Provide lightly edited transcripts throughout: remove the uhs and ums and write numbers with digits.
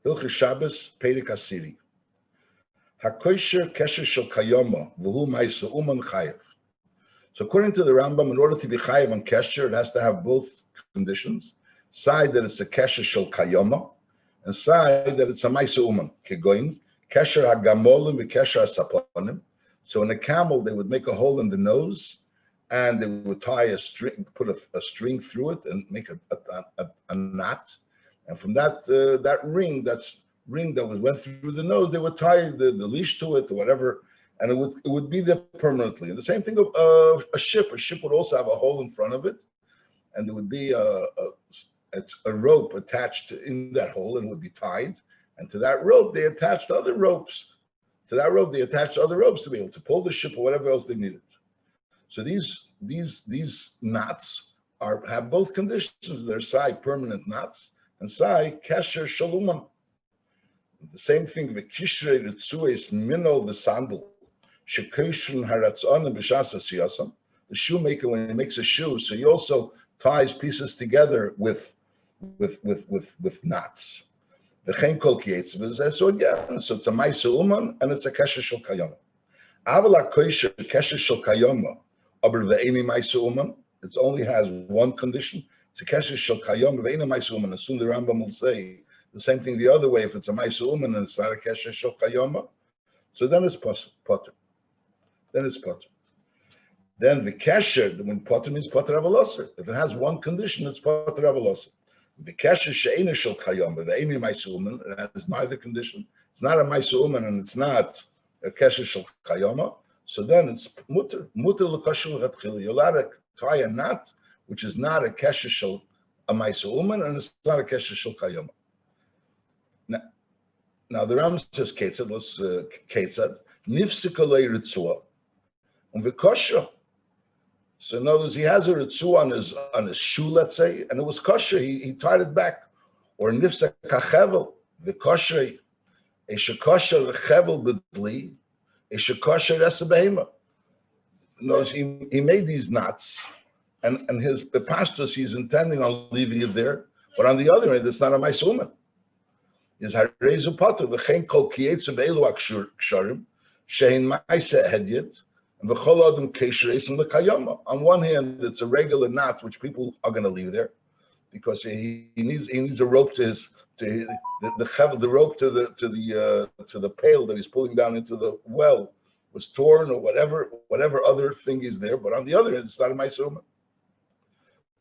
Hilchos Shabbos, Perek Asiri. HaKosher Kesher Shel Kayoma, V'hu Ma'isa Uman Chayev. So according to the Rambam, in order to be Chayev on Kesher, it has to have both conditions. Side that it's a Kesher Shel Kayoma, and side that it's a Ma'isa Uman. Kegoin, Kesher HaGamolim, V'Kesher HaSaponim. So in a camel, they would make a hole in the nose, and they would tie a string, put a string through it, and make a knot. And from that ring that went through the nose, they would tie the leash to it or whatever, and it would be there permanently. And the same thing of a ship. A ship would also have a hole in front of it, and there would be a rope attached in that hole, and it would be tied. And to that rope, they attached other ropes. To that rope, they attached other ropes to be able to pull the ship or whatever else they needed. So these knots have both conditions. They're side permanent knots and side kesher shaluman. The same thing. V'kishrei ritzues minol v'sandal shekoshen haratzon and b'shas asiyasam. The shoemaker, when he makes a shoe, so he also ties pieces together with knots. V'chein kol kietz. So again, so it's a ma'isa uman and it's a kesher shel kayoma. Aval hakosher kesher shel kayoma. Aber ve'eni ma'isa uman. It only has one condition. It's a kesher shel kayoma ve'eni ma'isa uman. And soon the Rambam will say the same thing the other way. If it's a ma'isa uman and it's not a kesher shel kayoma, so then it's potter. Then it's potter. Then the kesher, when potter means potter avaloser. If it has one condition, it's potter avaloser. The kesher she'ena shel kayoma ve'eni ma'isa uman. It has neither condition. It's not a ma'isa uman and it's not a kesher shel kayoma. So then it's mutter l'kosher l'chatchila. You're allowed to tie a knot, which is not a kesher shel a ma'isa uman, and it's not a kesher shel kayoma. Now the Ram says ketzad. Let's ketzad nifsika le'ritzua v'kosher. So in other words, he has a ritzua on his shoe, let's say, and it was kosher. He tied it back, or nifsika kachevel v'kosher eshekosher chevel b'dli. No, he made these knots, and the pastors he's intending on leaving it there, but on the other end, it's not a ma'isa uman. Is harezu potter v'chein kol kietz be'elu aksharim shein ma'isa hedyet and v'chol adam kesheres and l'kayama. On one hand, it's a regular knot which people are going to leave there because he needs a rope to the rope to the pail that he's pulling down into the well was torn or whatever other thing is there. But on the other hand, it's not a ma'isa uman.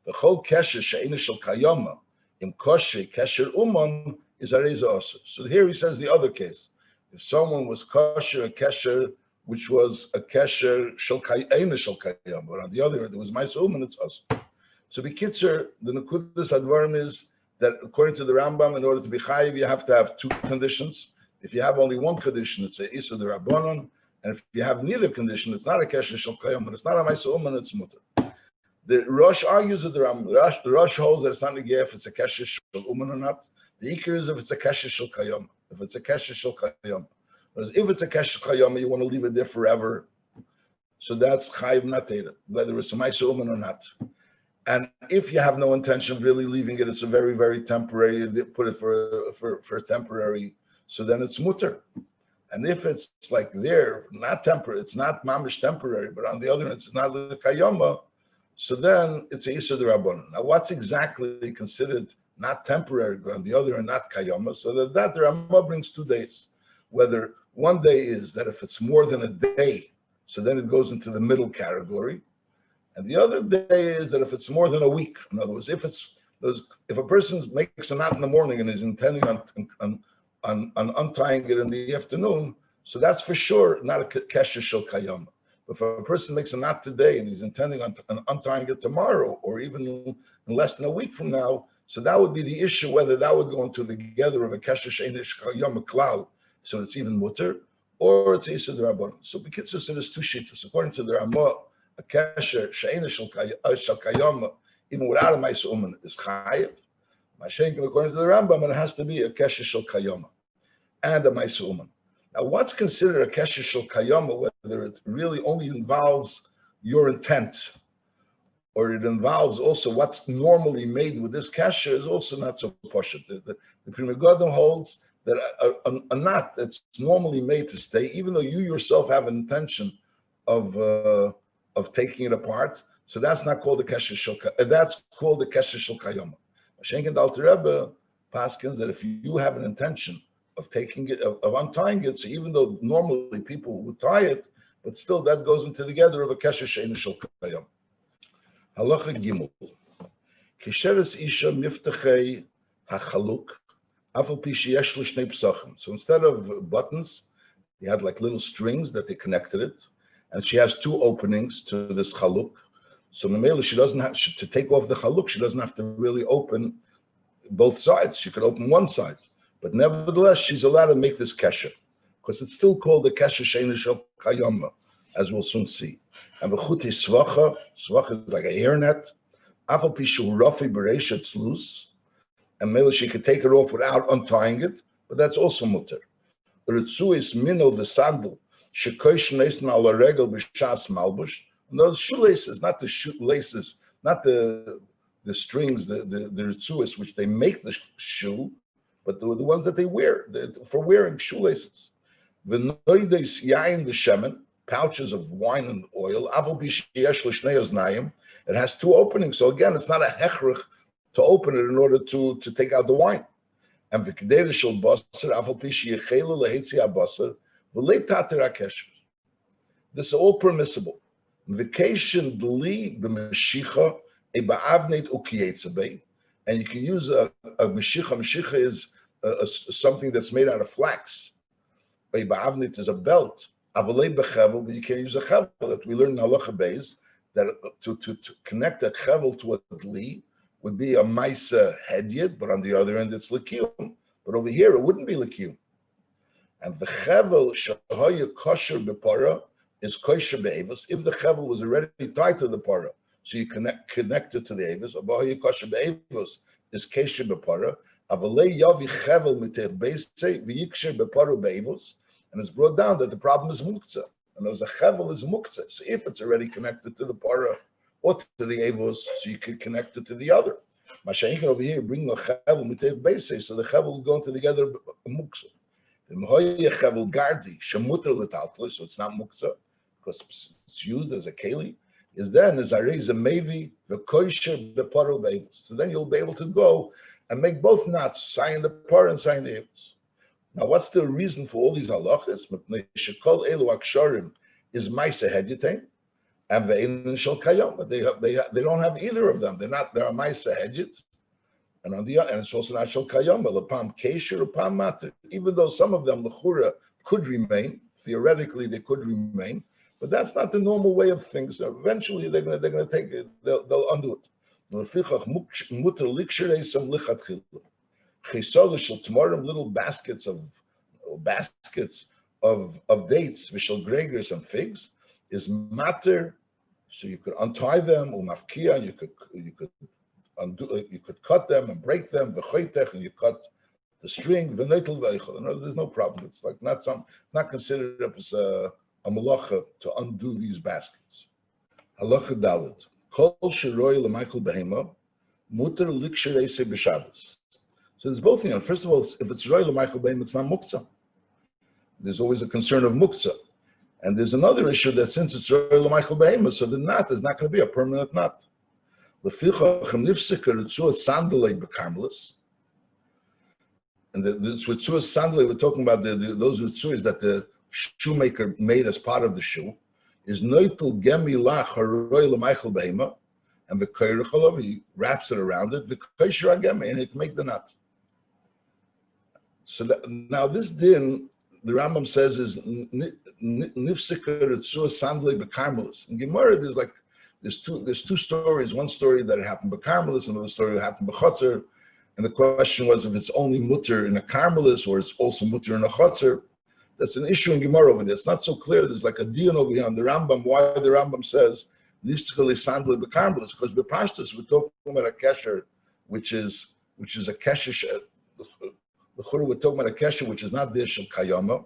The whole kesher she'ena shel kayama im kosher kesher uman is a reza also. So here he says the other case. If someone was kosher a kesher which was a kesher shel kayama shel kayama, but on the other hand it was ma'isa uman, it's also. So b'kitzer, the nekudas advarim is that according to the Rambam, in order to be chayiv, you have to have two conditions. If you have only one condition, it's a isa de rabbanon, and if you have neither condition, it's not a kesher shel kayom, but it's not a ma'isa uman, it's mutter. The Rosh argues with the Rambam. The Rosh holds that it's not negeh if it's a kesher shel uman or not. The ikar is if it's a kesher shel kayom. If it's a kesher shel kayom, if it's a kesher shel kayom, you want to leave it there forever. So that's chayiv natera, whether it's a ma'isa uman or not. And if you have no intention of really leaving it, it's a very, very temporary. They put it for temporary, so then it's mutter. And if it's like there, not temporary, it's not mamish temporary, but on the other hand, it's not l'kayoma, so then it's a yisur d'rabbanan. Now, what's exactly considered not temporary, but on the other hand, not kayoma? So that the Rambam brings 2 days. Whether one day is that if it's more than a day, so then it goes into the middle category. And the other day is that if it's more than a week, in other words, if a person makes a knot in the morning and is intending on untying it in the afternoon, so that's for sure not a kesher shel kayama. But if a person makes a knot today and he's intending on untying it tomorrow or even in less than a week from now, so that would be the issue whether that would go into the together of a kesher she'ena shel kayama klal, so it's even mutter, or it's yisur d'rabbanan. So b'kitzur, so there's 2 shittas according to the Ramah. A kesher she'ena shel kayama, even without a ma'isa uman, is chayiv. Moshe, according to the Rambam, it has to be a kesher shel kayama and a ma'isa uman. Now, what's considered a kesher shel kayama, whether it really only involves your intent, or it involves also what's normally made with this kesher, is also not so poshut. The Pri Megadim holds that a knot that's normally made to stay, even though you yourself have an intention of taking it apart. So that's not called the kesher shel. That's called the kesher shel kayama. Schenken the Alter Rebbe paskins that if you have an intention of taking it, of untying it, so even though normally people would tie it, but still that goes into the gather of a kesher she'einu shel kayama. Halacha Gimel. Kisheres isha miftachei hachaluk. So instead of buttons, they had like little strings that they connected it, and she has two openings to this chaluk. So Mamela, she doesn't have to take off the chaluk. She doesn't have to really open both sides. She could open one side, but nevertheless, she's allowed to make this kesher because it's still called the kesher she'einu shel kayama, as we'll soon see. And v'chuti svacha is like a hairnet. Afal pishu rafi bereisha, it's loose. And maybe she could take it off without untying it, but that's also mutter. Ritzu is minel v'sandal shekoish neisna ala regel b'shas malbush. And those shoelaces, not the shoelaces, not the strings, the ritzuis which they make the shoe, but the ones that they wear for wearing shoelaces. V'noides yain v'shemen, pouches of wine and oil. Aval b'sheyesh l'shnei oznayim. It has two openings, so again, it's not a hechrich to open it in order to take out the wine. And v'kedei shel basar aval pishi yechelu lehetzi habasar v'lei tater hakesher. This is all permissible. Vacation dli b'meshicha a ba'avneit ukiyetzabe, and you can use a meshicha. Meshicha is something that's made out of flax. A ba'avneit is a belt. Avalei b'chevel, but you can't use a chevel. That we learn in halacha beis that to connect a chevel to a dli would be a maisa hedyet, but on the other end it's likiyum. But over here it wouldn't be likiyum. And the chevel shahaya kosher b'para is kosher be'evos. If the chevel was already tied to the para, so you connect it to the evos. Abahaya kosher be'evos is kosher b'para. Avalei yavi chevel mitech beise v'yiksher b'para be'evos. And it's brought down that the problem is muktzah. And as a chevel is muktzah, so if it's already connected to the para or to the avos, so you can connect it to the other. Masha'inkin over here, bring a chevel mitech beise, so the chevel will go into together muktzah. The mahoya chevel gardi shemuter letaltli, so it's not muktzah because it's used as a keli. Is then as areza mevi v'koisher b'paro beivos. So then you'll be able to go and make both knots, sign the par and sign the avos. Now, what's the reason for all these halachas? Shekol elu aksharim is ma'aseh hedyetain and ve'ein shel kayam. They don't have either of them. They're a ma'aseh hedyet, and on the and it's also not shel kayam. L'pam kesher, l'pam mater. Even though some of them l'chura could remain, theoretically they could remain, but that's not the normal way of things. So eventually they're going to take it. They'll undo it. L'fichach muter likshirei some lichatchil. Little baskets of dates, vishal gregers and figs, is matter. So you could untie them, umafkia, you could undo, you could cut them and break them, v'choitech, and you cut the string, v'neitel v'eichel. No, there's no problem. It's like not considered as a malacha to undo these baskets. Halacha dalet. Kol shiroi l'maichel behema, muter likshirese b'Shabbos. So there's both things. First of all, if it's royal Michael Baim, it's not muktzah. There's always a concern of muktzah. And there's another issue that since it's royal Michael Baim, so the knot is not going to be a permanent knot. And the ritzuah sandalay, we're talking about those ritzuahs that the shoemaker made as part of the shoe, is noitel gemi lach haroyal Michael Baim, and the koyrichalov, he wraps it around it, the koysher agemi, and it can make the knot. So now this din, the Rambam says, is nifsika ritzuah sandalay b'karmelis. In Gemara, there's two stories. One story that it happened b'karmelis, another story that happened b'chotzer. And the question was if it's only mutter in a karmelis or it's also mutter in a chotzer. That's an issue in Gemara over there. It's not so clear. There's like a dion over here on the Rambam. Why the Rambam says nifsika sandalay b'karmelis? Because b'pashtus we're talking about a kesher, which is a kesher. The Chura we're talking about a kesher which is not the shel kayama,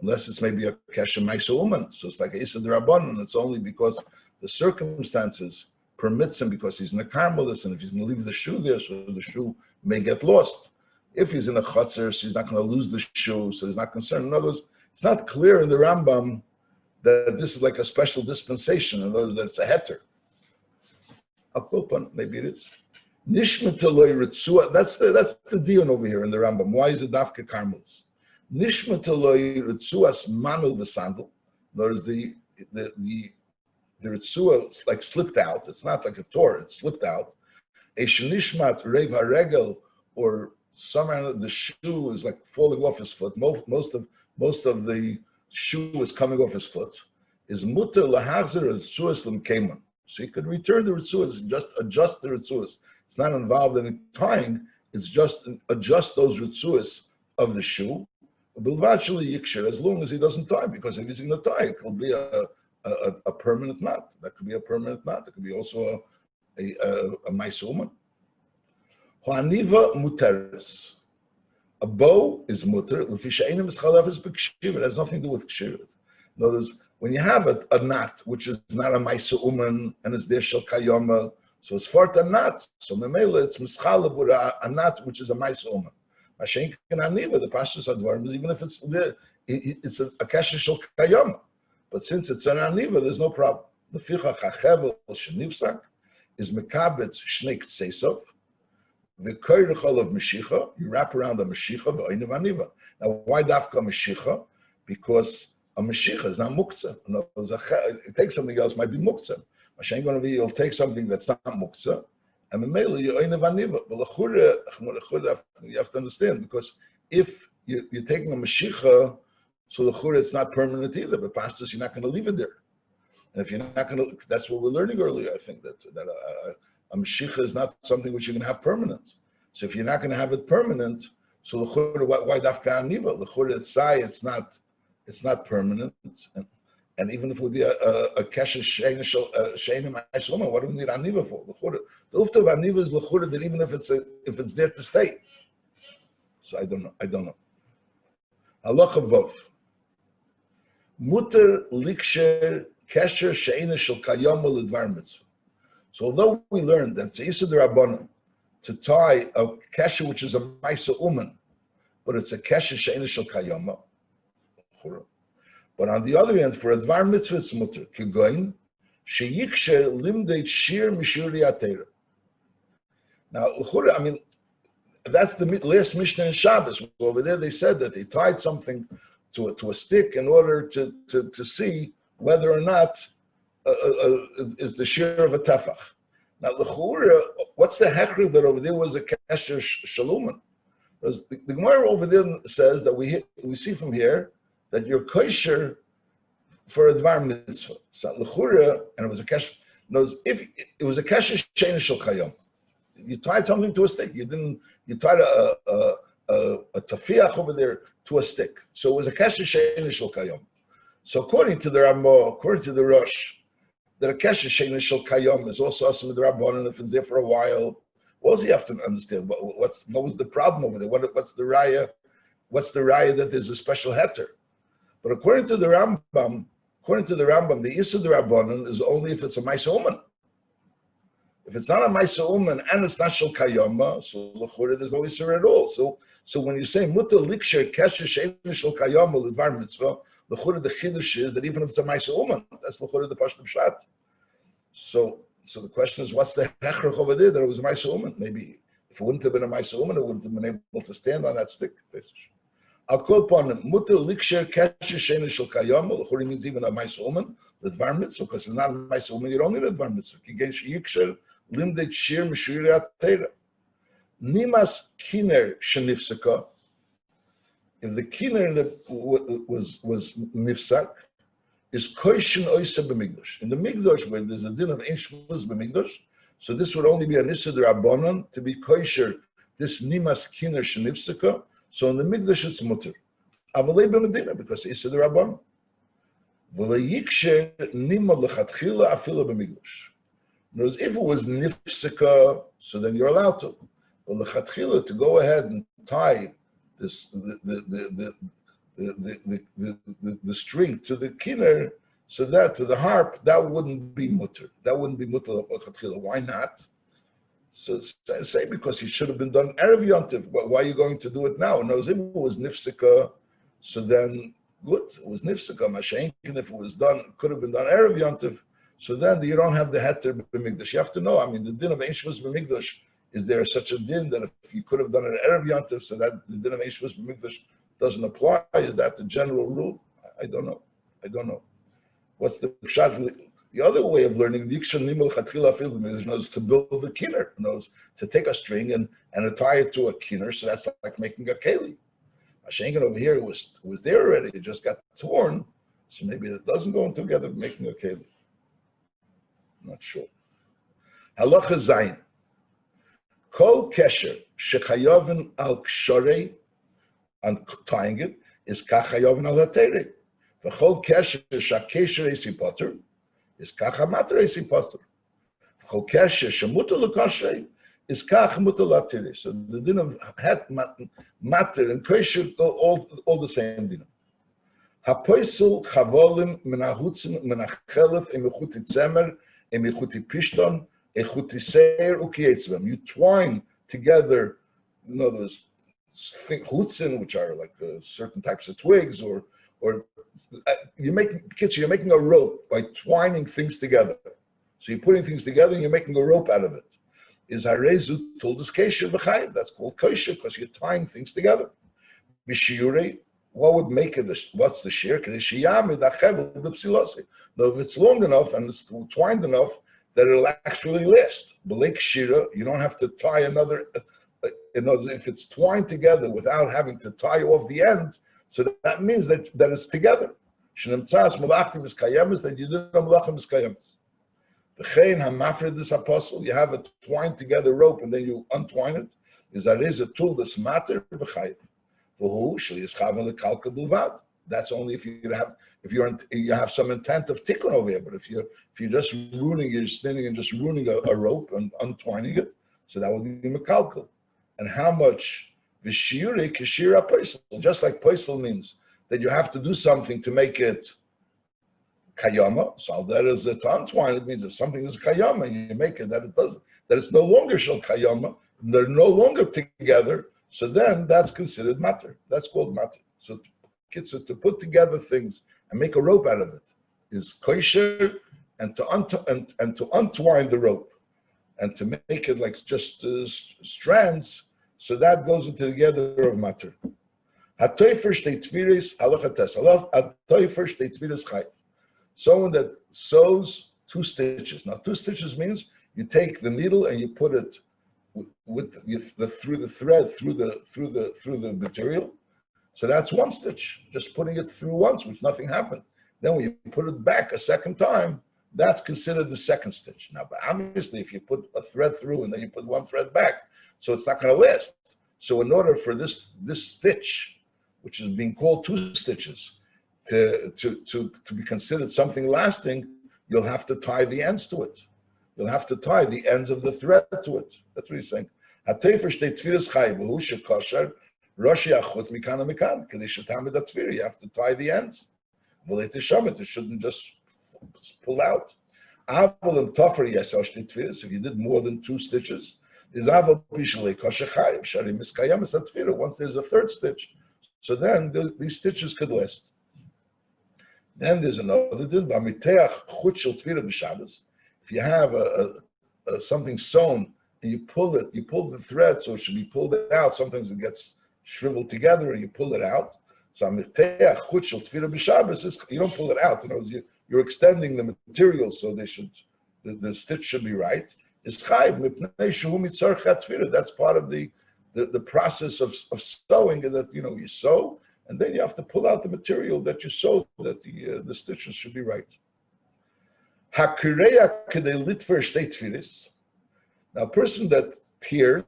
unless it's maybe a kesher ma'isa uman. So it's like a issa d'rabbanan, and it's only because the circumstances permits him because he's in a karmelis, and if he's going to leave the shoe there, so the shoe may get lost. If he's in a chutzner, so he's not going to lose the shoe, so he's not concerned. In other words, it's not clear in the Rambam that this is like a special dispensation. In other words, that it's a heter. Maybe it is. Nishmataloi ritzua. That's the dion over here in the Rambam. Why is it dafke karmels? Nishmataloi ritzuas manu v'sandal. In other words, the ritzua is like slipped out. It's not like a tor. It's slipped out. A shenishmat reiv haregel, or somehow the shoe is like falling off his foot. Most of the shoe is coming off his foot. Is mutter lahachzer ritzuas l'mkeiman. So he could return the ritzuas, just adjust the ritzuas. It's not involved in tying. It's just adjust those ritzuas of the shoe. As long as he doesn't tie, because if he's going to tie, it will be a permanent knot. That could be a permanent knot. It could be also a maisuman. Hoaniva muteris. A bow is muter. It has nothing to do with kshirit. In other words, when you have a knot which is not a maisuman and it's there shel kayoma, so it's fart a knot. So memela it's mischalav with a knot which is a maisuman. Mashenk and aniva, the pashtus advarim is even if it's there, it's a kasha shel kayoma. But since it's an aniva, there's no problem. The ficha chachevel shenivsak is mekabetz shnei ktsesov. The koyrechol of Mashicha, you wrap around the Mashicha, the oinav aniva. Now, why dafka Mashicha? Because a Mashicha is not muktzah. It takes something else, might be muktzah. Mashiach going to be, you'll take something that's not muktzah, and memela you oinav aniva. But l'chura, you have to understand, because if you're taking a Mashicha, so l'chura it's not permanent either. But pashtus, you're not going to leave it there. And if you're not going to, that's what we're learning earlier. I think that a Mashicha is not something which you can have permanent. So if you're not going to have it permanent, so l'chura, why dafka aniva? L'chura it's not permanent. And even if it would be a kesher she'enim ma'asoma, what do we need aniva for? L'chura. The ufta of aniva is l'chura that even if it's there to stay. So I don't know. Halacha vav. Muter liksher kesher she'enim shel kayom l'dvar mitzvah. So although we learned that it's Isa D'Rabbanan to tie a kesher which is a Maisa Uman, but it's a kesher she'ena shel kayama. But on the other hand, for a Dvar Mitzvah it's mutter, Kigoin, sheyiksher limdeit shir mishuri atera. Now, I mean, that's the last Mishnah in Shabbos. Over there they said that they tied something to a stick in order to see whether or not is the shir of a tefach. Now, l'chura, what's the hechra that over there was a kesher shaluman? The Gemara over there says that we see from here that you're kosher for a dvar mitzvah. So l'chura, and it was a kesher. If it was a kesher she'ena shel kayom, you tied something to a stick. You tied a tafiach over there to a stick. So it was a kesher she'ena shel kayom. So according to the Rambam, according to the Rosh, that a kesher she'ena shel kayom is also asur with the Rabbanan if it's there for a while. Also, you have to understand what was the problem over there. What's the raya? What's the raya that there's a special heter? But according to the Rambam, the Issa the Rabbanan is only if it's a Maisa Uman. If it's not a Maisa Uman and it's not shel kayoma, so l'chura there's no Issa at all. So when you say muta liksher kesher she'ena shel kayoma l'dvar mitzvah, l'chura the chiddush is that even if it's a Maisa Uman, that's l'chura the pashtum pshat. So the question is, what's the hechrach over there that it was a Maisa Uman? Maybe if it wouldn't have been a Maisa Uman, it wouldn't have been able to stand on that stick. I'll call upon him. Mutter liksher kesher she'ena shel kayom. L'churi means even a Maisa Uman, the dvar mitzvah, because if not a Maisa Uman, you don't need a dvar mitzvah. Kigen sheyiksher limdeit shir mishuri atera. Nimas kiner shenifseka. If the kiner that was nifsak, is koishin oisa b'migdosh. In the migdosh, where there's a din of ein shvuz b'migdosh, so this would only be an issa d'Rabbanan to be kosher this nimas kiner shenifseka. So in the migdosh it's mutter. Avalei b'medina because issa d'Rabbanan. V'leyiksher nima lechatchila afila b'migdosh. Whereas if it was nifseka, so then you're allowed to. But lechatchila to go ahead and tie this the string to the kinner, so that to the harp, that wouldn't be mutter. That wouldn't be mutter. Why not? So say because he should have been done Erev Yontif. Why are you going to do it now? No, if it was Nifsika, so then good. It was Nifsika. Mashenkin, if it was done, could have been done Erev Yontif. So then you don't have the heter b'migdash. You have to know. I mean, the din of Eishvus b'migdash, is there such a din that if you could have done it Erev Yontif, so that the din of Eishvus b'migdash doesn't apply? Is that the general rule? I don't know. What's the pshat? The other way of learning the is to build a kinner, knows to take a string and tie it to a kinner. So that's like making a keli. Mashenkin over here was there already. It just got torn. So maybe it doesn't go together making a keli. I'm not sure. Halacha zayin. Kol kesher shechayavin al kshorei, and tying it is kachayavin al haterei. V'chol kesher shakesher esi potter is kacha mater esi potter. V'chol kesher shemuter lekashrei is kach muter latirei. So the din of het mater and kesher all the same din. Hapoisel chavolim menahutzim menachelef emichuti tzemer emichuti pishton echuti seir ukietzvem. You twine together, those hutzin, which are like certain types of twigs, or you're making a rope by twining things together. So you're putting things together and you're making a rope out of it. Is harezu told us kesher b'chayim? That's called kesher because you're tying things together. V'shiurei, what would make it? What's the shear? Now, if it's long enough and it's twined enough that it'll actually last. B'leik shira, you don't have to tie another. If it's twined together without having to tie off the end, so that means that it's together. That you did a malachim miskayemis. V'chein hamafred this apostle, you have a twined together rope and then you untwine it. Is that is a tool that's matter b'chayiv. That's only if you have some intent of tikkun over here. But if you're just you're standing and just ruining a rope and untwining it, so that would be mekalkel. And how much v'shiurei k'shira poisel? Just like poisel means that you have to do something to make it kayama. So that is to untwine. It means if something is kayama, you make it that it's no longer shel kayama. They're no longer together. So then that's considered matter. That's called matter. So to put together things and make a rope out of it is kosher, and to untwine the rope and to make it like just strands. So that goes into the together of matter. Someone that sews 2 stitches. Now 2 stitches means you take the needle and you put it through the thread through the material. So that's 1 stitch, just putting it through once, which nothing happened. Then when you put it back a second time, that's considered the 2nd stitch. Now, but obviously, if you put a thread through and then you put 1 thread back, so it's not going to last. So in order for this stitch, which is being called 2 stitches, to be considered something lasting, you'll have to tie the ends to it. You'll have to tie the ends of the thread to it. That's what he's saying. You have to tie the ends. It shouldn't just pull out. If you did more than 2 stitches, once there's a 3rd stitch, so then these stitches could last. Then there's another din. If you have something sewn and you pull the thread, so it should be pulled out. Sometimes it gets shriveled together and you pull it out. So you don't pull it out. You're extending the material, so the stitch should be right. That's part of the process of sewing, that you sew and then you have to pull out the material that you sewed, that the stitches should be right. Now, a person that tears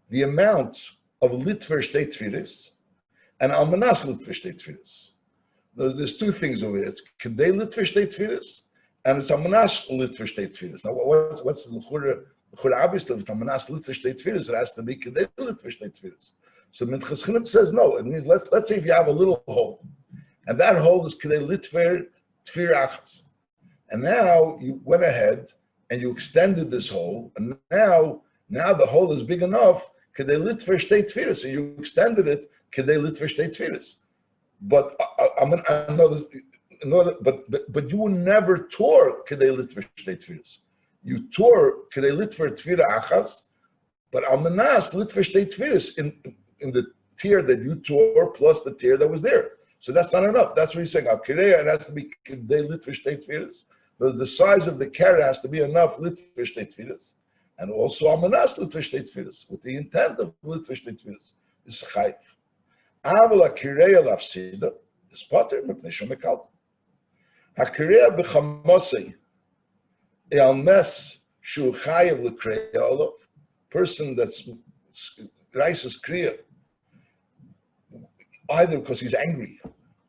the amount of litver shtei tfilis and almanas litver shtei tfilis. There's 2 things over here. It's kedei litver shtei tfilis and it's almanas litver shtei tfilis. Now, what's the chura? Obviously, if it's almanas litver shtei tfilis, it has to be kedei litver shtei tfilis. So Minchas Chinuch says no. It means let's say if you have a little hole, and that hole is kedei litver tfir achas. And now you went ahead and you extended this hole, and now the hole is big enough, kedei litver shtei tfilas, and you extended it, kedei litver shtei tfilas. But I know this, but you never tore kedei litver shtei tfilas. You tore kedei litver tfila achas, but almanas litver shtei tfilas in the tier that you tore plus the tier that was there. So that's not enough. That's what he's saying. Al kireya, it has to be kedei litver shtei tfilas. The size of the carrot has to be enough litver shtei tfilas, and also almanas litver shtei tfilas, with the intent of litver shtei tfilas is chayv. Aval akireya lafsida is potter mipnei shomekalta. Hakireya b'chamosei elmes shu chayev l'kreya olav, person that's rises kriya either because he's angry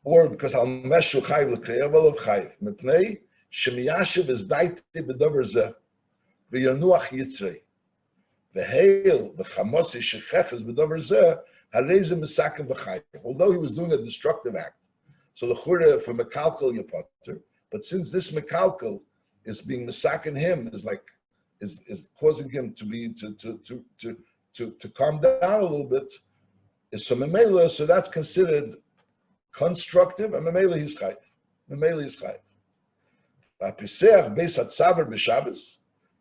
or because elmes shu chayev l'kreya olav chayev mipnei shemiyashiv is daite b'davar zeh v'yanuach yitzrei v'heil b'chamosei shechefes b'davar zeh. Although he was doing a destructive act, so the chura for mekalkel yapater, but since this mekalkel is being mesaken him, is causing him to be to calm down a little bit, is so memela, so that's considered constructive, and memela he's chayv. Memela is chayv. B'pisech beis hatzaver b'Shabbos,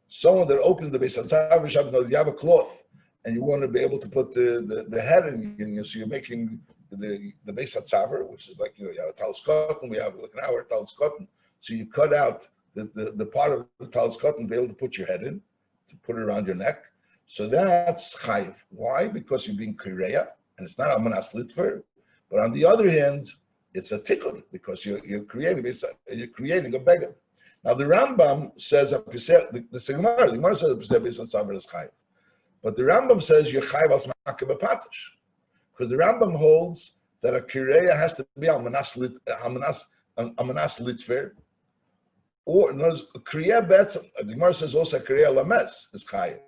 someone that opens the beis hatzaver b'Shabbos, knows you have a cloth, and you want to be able to put the head in, so you're making the beis hatzaver, which is like, you have a talis cotton, we have like an hour talis cotton, so you cut out the part of the talis cotton to be able to put your head in, to put it around your neck. So that's chayiv. Why? Because you're being kireya, and it's not amanas litver, but on the other hand, it's a tikkun, because you're creating a beggar. Now the Rambam says, the Gemara says beis hatzaver is chayiv. But the Rambam says you're chayv al smakeh b'patish, because the Rambam holds that a kireya has to be almanas litver, or kireya bets. The Gemara says also a kireya lames is chayv,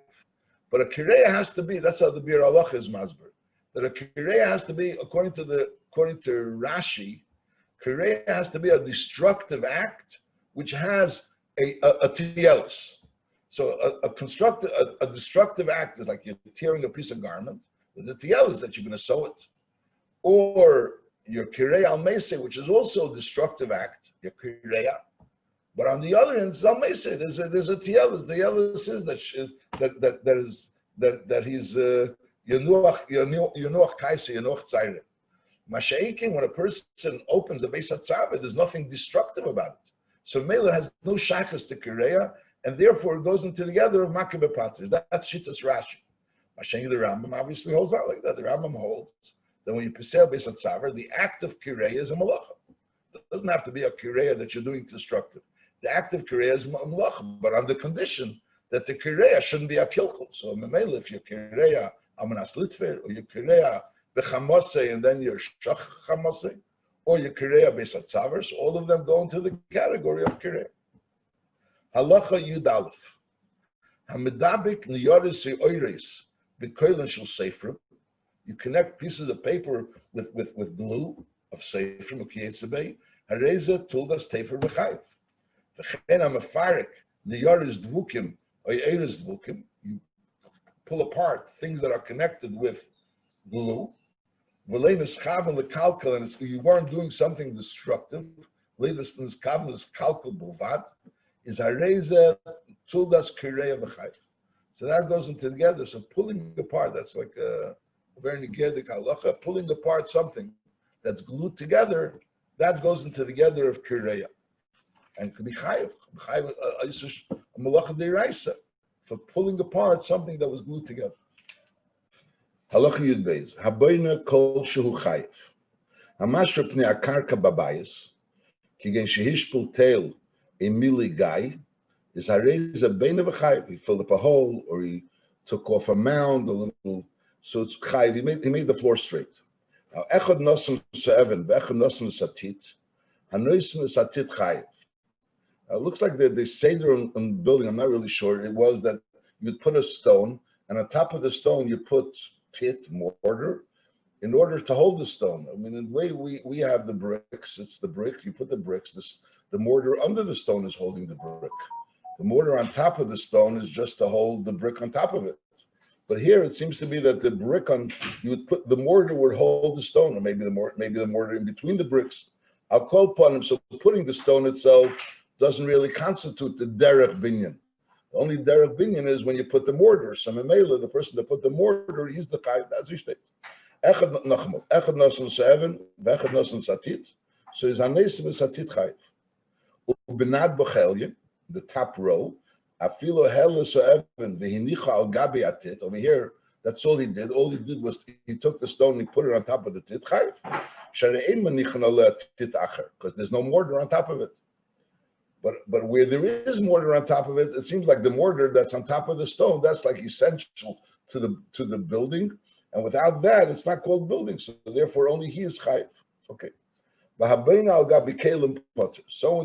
but a kireya has to be. That's how the Bir Halach is masber. That a kireya has to be, according to Rashi, kireya has to be a destructive act which has a tielis. So a destructive act is like you're tearing a piece of garment. The tiyel is that you're going to sew it. Or your kirei al meise, which is also a destructive act, your kireya. But on the other hand, al meise, there's a tiyel. The tiyel says that he's yenuach kaisa, yenuach tzayre. Masha'eking, when a person opens a beis hatzaver, there's nothing destructive about it. So Mela has no shachas to kireya, and therefore it goes into the other of makeh b'patish. That's Shittas Rashi. Mashengi the Rambam obviously holds out like that. The Rambam holds that when you pesel beis hatzaver, the act of kireya is a malacha. It doesn't have to be a kireya that you're doing destructive. The act of kireya is a malacha, but on the condition that the kireya shouldn't be a kilkul. So memela, if you're kireya amanas litver, or you're kireya b'chamosei, and then you're shach chamosei, or you're kireya beis hatzaver, so all of them go into the category of kireya. Halacha Yud Aleph. Hamedabik niyaris oires b'koilin shel seifrim. You connect pieces of paper with glue of seifrim ukiyetzebei. Hareza tuldas tefer b'chayv. V'chen hamafarik niyaris dvukim oires dvukim. You pull apart things that are connected with glue. V'lei nischaven lekalkal, and you weren't doing something destructive. V'lei nischaven lekalkal bulvad. Is hareza tuldas kireya b'chayv. So that goes into together. So pulling apart, that's like a very negedig halacha. Pulling apart something that's glued together, that goes into together of kireya, and could be chayiv. Chayiv a malacha deiraisa for pulling apart something that was glued together. Halacha Yud Beis. Haboyna kol shehu chayiv. Hamashra pnei akarka babayis. Kigen shehishpul teil a mili guy is hareza bein of a chayiv. He filled up a hole, or he took off a mound, a little. So it's chayiv. He made the floor straight. Now echad nosam se'even, ve'echad nosam satit. Hanoisim satit chayiv. It looks like the seder on the building. I'm not really sure. It was that you'd put a stone, and on top of the stone you put tit, mortar, in order to hold the stone. I mean, in the way we have the bricks, it's the brick. You put the bricks. The mortar under the stone is holding the brick, The mortar on top of the stone is just to hold the brick on top of it. But here it seems to be that the brick you would put the mortar would hold the stone, or maybe the mortar in between the bricks. I'll call upon him. So putting the stone itself doesn't really constitute the derech binyan. The only derech binyan is when you put the mortar. So Memela, the person that put the mortar, he's the chayiv. That's the state. Echad nachmal. Echad nasan seven. Vechad nasan satit. So he's anesim satit chayiv. Ubenad b'chelyin, the top row. Afilo helis seven. V'hinicha al gabi atit. Over here, that's all he did. All he did was he took the stone and he put it on top of the tit chayiv. Because there's no mortar on top of it. But where there is mortar on top of it, it seems like the mortar that's on top of the stone, that's like essential to the building. And without that, it's not called building. So therefore, only he is chayiv. Okay. Someone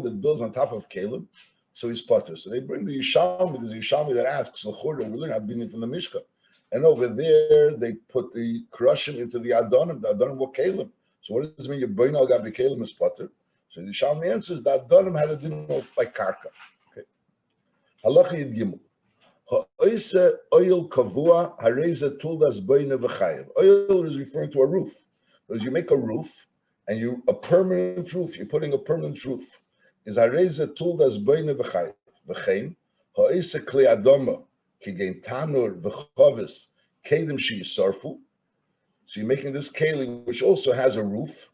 that builds on top of kalim, so he's potter. So they bring the Yishalmi. There's a Yishalmi that asks, we learn Abinin from the Mishka. And over there, they put the crushing into the Adonim. The Adonim were kalim. So what does it mean? Your boin al gabi kalim is potter. So the Shalmi answers that Adonim had a din of like karka. Okay. Halacha yid gimel. Ha'oise oil kavua hareza tuldas boine v'chayev. Oil is referring to a roof. Because you make a roof, and a permanent roof. You're putting a permanent roof. Is hareza tuldas boine v'chayev. V'chein ha'oise kli adoma kigein tanur v'chovis kedem she'yisarfu. So you're making this keli, which also has a roof,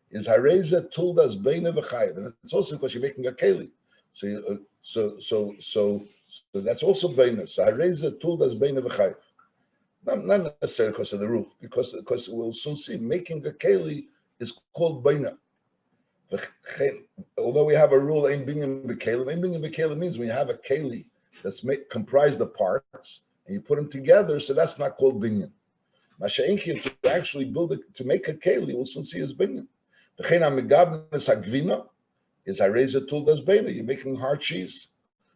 is hareza tuldas beina v'chayev, and it's also because you're making a keli. So that's also beina. So hareza tuldas beina v'chayev. Not necessarily because of the roof, because we'll soon see making a keli is called beina. Although we have a rule, ein binyan b'kelim. Ein binyan b'kelim means when you have a keli that's comprised of parts and you put them together, so that's not called binyan. Masha'inkin, to actually build it, to make a keli, we'll soon see his binyan. The chena megabnes hagvina is hareza tuldas beina. You're making hard cheese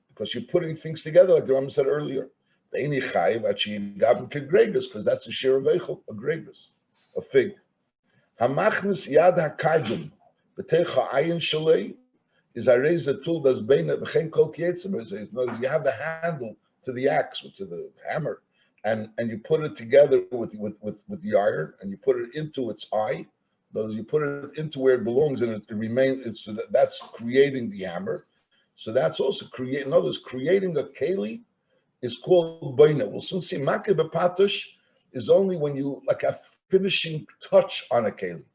because you're putting things together, like the Rambam said earlier. The eni chayiv achi gabin kegregus, because that's the shir of eichel, a gregus, a fig. Hamachnes yad hakardum b'techa ayin shalei is hareza tuldas beina b'chein kol kietzim. You have the handle to the axe, or to the hammer. And you put it together with the iron, and you put it into its eye. You put it into where it belongs, and it remains. So that's creating the hammer. So that's also creating. In other words, creating a keli is called baina. We'll soon see. Makeh b'patush is only when you like a finishing touch on a keli.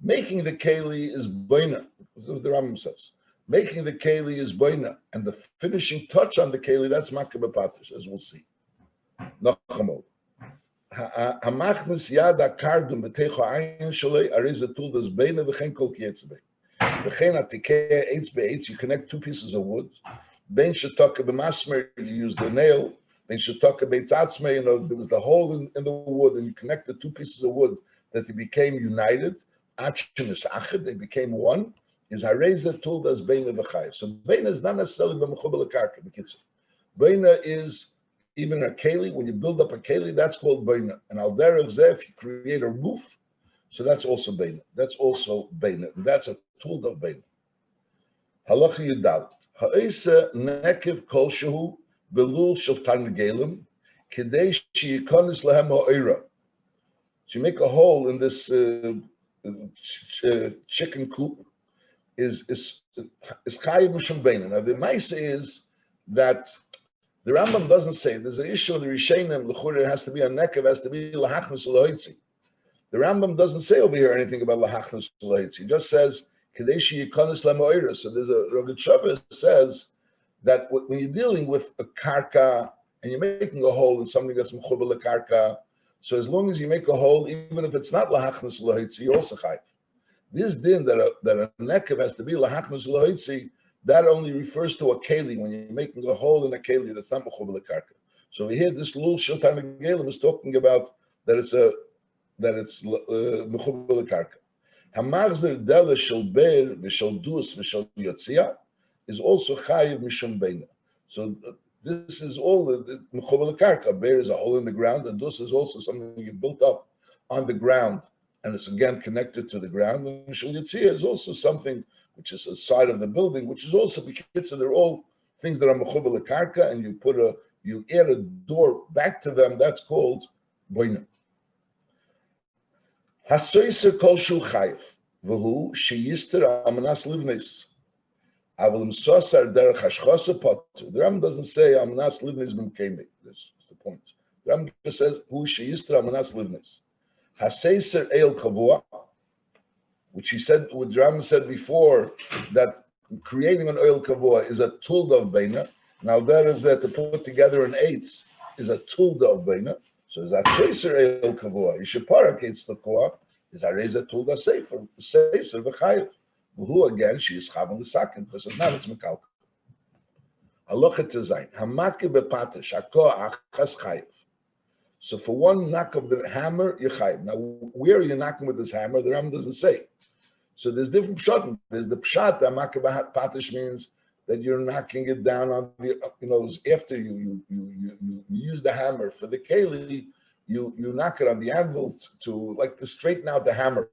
Making the keli is baina. That's what the Rambam says. Making the keli is baina, and the finishing touch on the keli, that's makeh b'patush, as we'll see. Nachamol. Hamachnes yad akardum b'techo ayin shalei ariza tuldas beina v'chein kol kietzbei. V'chein atikei eitz be'eitz. You connect two pieces of wood. Ben shetaka b'masmer. You use the nail. Ben shetaka b'etzatzmei. There was the hole in the wood, and you connect the two pieces of wood that they became united. Achin is achad. They became one. Is hareza tuldas beina v'chayev. So beina is not necessarily b'mechubel karka b'kitzur. Beina is even a keli. When you build up a keli, that's called beina. And al derech zeh, if you create a roof, so that's also beina. That's also beina. And that's a tool of beina. Halacha yudal. Ha'isa nekev kol shehu belul shel tarnegelim kedei sheyikonis lahem ha'oira. So you make a hole in this chicken coop. Is chayiv mishum beina. Now the ma'aseh is that the Rambam doesn't say there's an issue in the Rishonim. L'chura, it has to be a nekev, has to be lahachnus l'hoitzi. The Rambam doesn't say over here anything about lahachnus l'hoitzi. He just says kadeshi yikonis lamoira. So there's a Rabbi Shabbos says that when you're dealing with a karka and you're making a hole in something that's mechuber lekarka, so as long as you make a hole, even if it's not lahachnus l'hoitzi, you're also chayiv. This din that a nekev has to be lahachnus l'hoitzi, that only refers to a keli, when you're making a hole in a keli that's not mechuber lekarka. So we hear this lul shel tarnegelim is talking about that it's mechuber lekarka. Hamachzer dela shel beir v'shel dus v'shel yotzia is also chayiv mishum beina. So this is all the mechuber lekarka. Beir is a hole in the ground, and dus is also something you built up on the ground, and it's again connected to the ground. And shel yotzia is also something which is a side of the building, which is also because they're all things that are mechubel karka, and you add a door back to them. That's called boina. Hasoiser kol shul chayef, v'hu sheyister amanas livnis. Avalim sosar derech hashchasa potter. The Rambam doesn't say amanas livnis b'mkemi. That's the point. The Rambam just says who sheyister amanas livnis. Hasoiser eil kavua, which he said, what the Rambam said before, that creating an oil kavua is a tulda of beina. Now that is that to put together an eights is a tulda of beina. So is that chaser el kavua? You should parakate the kavua. Is that raise a tulda safer v'chayev? Who again she is chavon the second because of not it's mekalka. Halacha tezayin hamake bepatish hakoa achas chayev. So for one knock of the hammer you chayev. Now where are you knocking with this hammer? The Ram doesn't say. So there's different pshat. There's the pshat that hamake bepatish means that you're knocking it down on the, after you use the hammer for the keli, you knock it on the anvil to straighten out the hammer.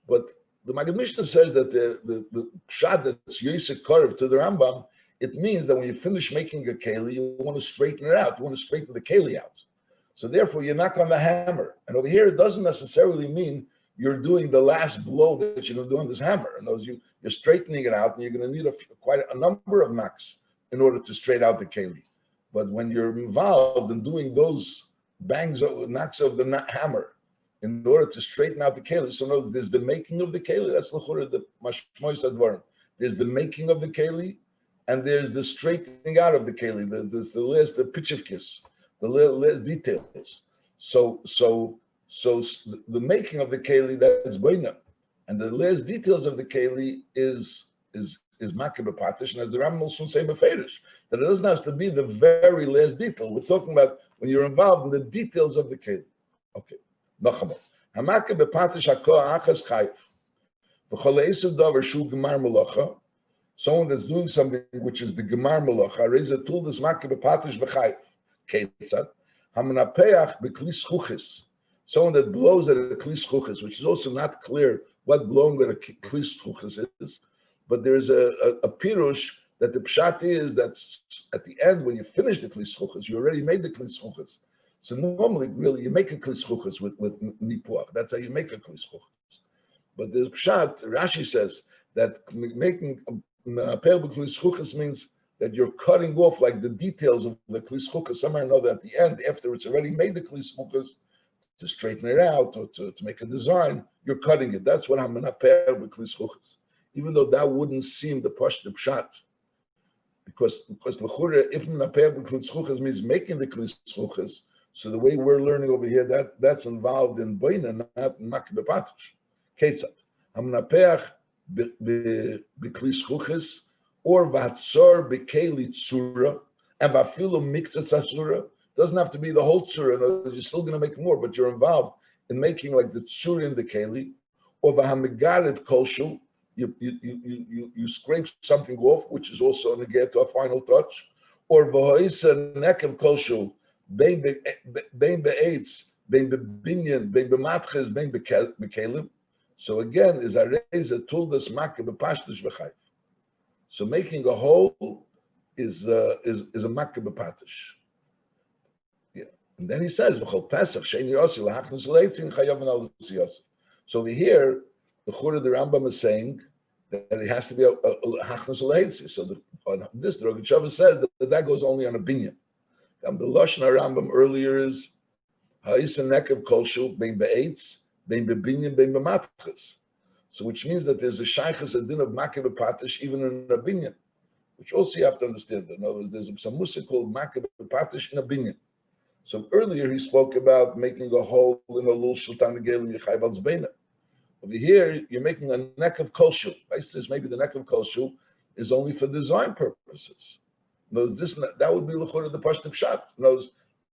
But the Maggid Mishnah says that the pshat that's yosek karev to the Rambam, it means that when you finish making a keli, you want to straighten it out. You want to straighten the keli out. So therefore, you knock on the hammer. And over here, it doesn't necessarily mean you're doing the last blow that you're going to do on this hammer. In other words, you're straightening it out, and you're going to need quite a number of knocks in order to straighten out the keli. But when you're involved in doing those knocks of the hammer in order to straighten out the keli, so no, there's the making of the keli. That's l'chura the mashmois advarim. There's the making of the keli, and there's the straightening out of the keli. The pitchivkis, the last details. So the making of the keli, that's boina, and the last details of the keli is makeh b'patish, and as the Rambam will soon say b'ferish, that it doesn't have to be the very last detail. We're talking about when you're involved in the details of the keli. Okay, nachamot hamakeh b'patish hakoa achas chayef v'chol eisuv davar shu gemar malacha. Someone that's doing something which is the gemar malacha, raise a tool that's makeh b'patish v'chayef. Keitzad hamanapeach b'kli schuchis. Someone that blows at a kli schuchis, which is also not clear what blowing at a kli schuchis is, but there's a pirush that the pshat is that at the end when you finish the kli schuchis, you already made the kli schuchis. So normally, really, you make a kli schuchis with nipuach. That's how you make a kli schuchis. But the pshat, Rashi says that making a peil b'kli schuchis means that you're cutting off like the details of the kli schuchis. Somehow or another, at the end, after it's already made the kli schuchis, to straighten it out or to make a design, you're cutting it. That's what hamanaper with kli schuchis. Even though that wouldn't seem the pshat, because l'chura, if manaper with kli schuchis means making the kli schuchis, so the way we're learning over here, that's involved in boina, not makeh b'patish. Keitzad hamanaper b'kli schuchis or v'hatzor b'keli tzura and v'afilu miktzat tzura. Doesn't have to be the whole tzura. You're still going to make more, but you're involved in making like the tzura in the keli, or v'hamigaret kolshu. You scrape something off, which is also a negate to a final touch, or v'hoisa nekev kolshu bein be'etz bein be'binyan bein be'matches bein be'kelim. So again, is a tuldas makeh b'pashtish v'chayv. So making a hole is a makeh b'patish. And then he says, so over here, the Chura the Rambam is saying that it has to be a hachnas leitzi. So on this, the Rogat Shavah says that goes only on a binyan. The Lashon Rambam earlier is ha'isa nekev kolshu bein be'etz bein be'binyan bein be'matches. So which means that there's a shaychus adin of makeh b'patish even in a binyan, which also you have to understand. In other words, there's some musa called makeh b'patish in a binyan. So earlier he spoke about making a hole in a lul shultan gelim yechayv al zbeina. Over here you're making a neck of kolshu. I says maybe the neck of kolshu is only for design purposes. No, that would be l'chura the pashtuk pshat. No,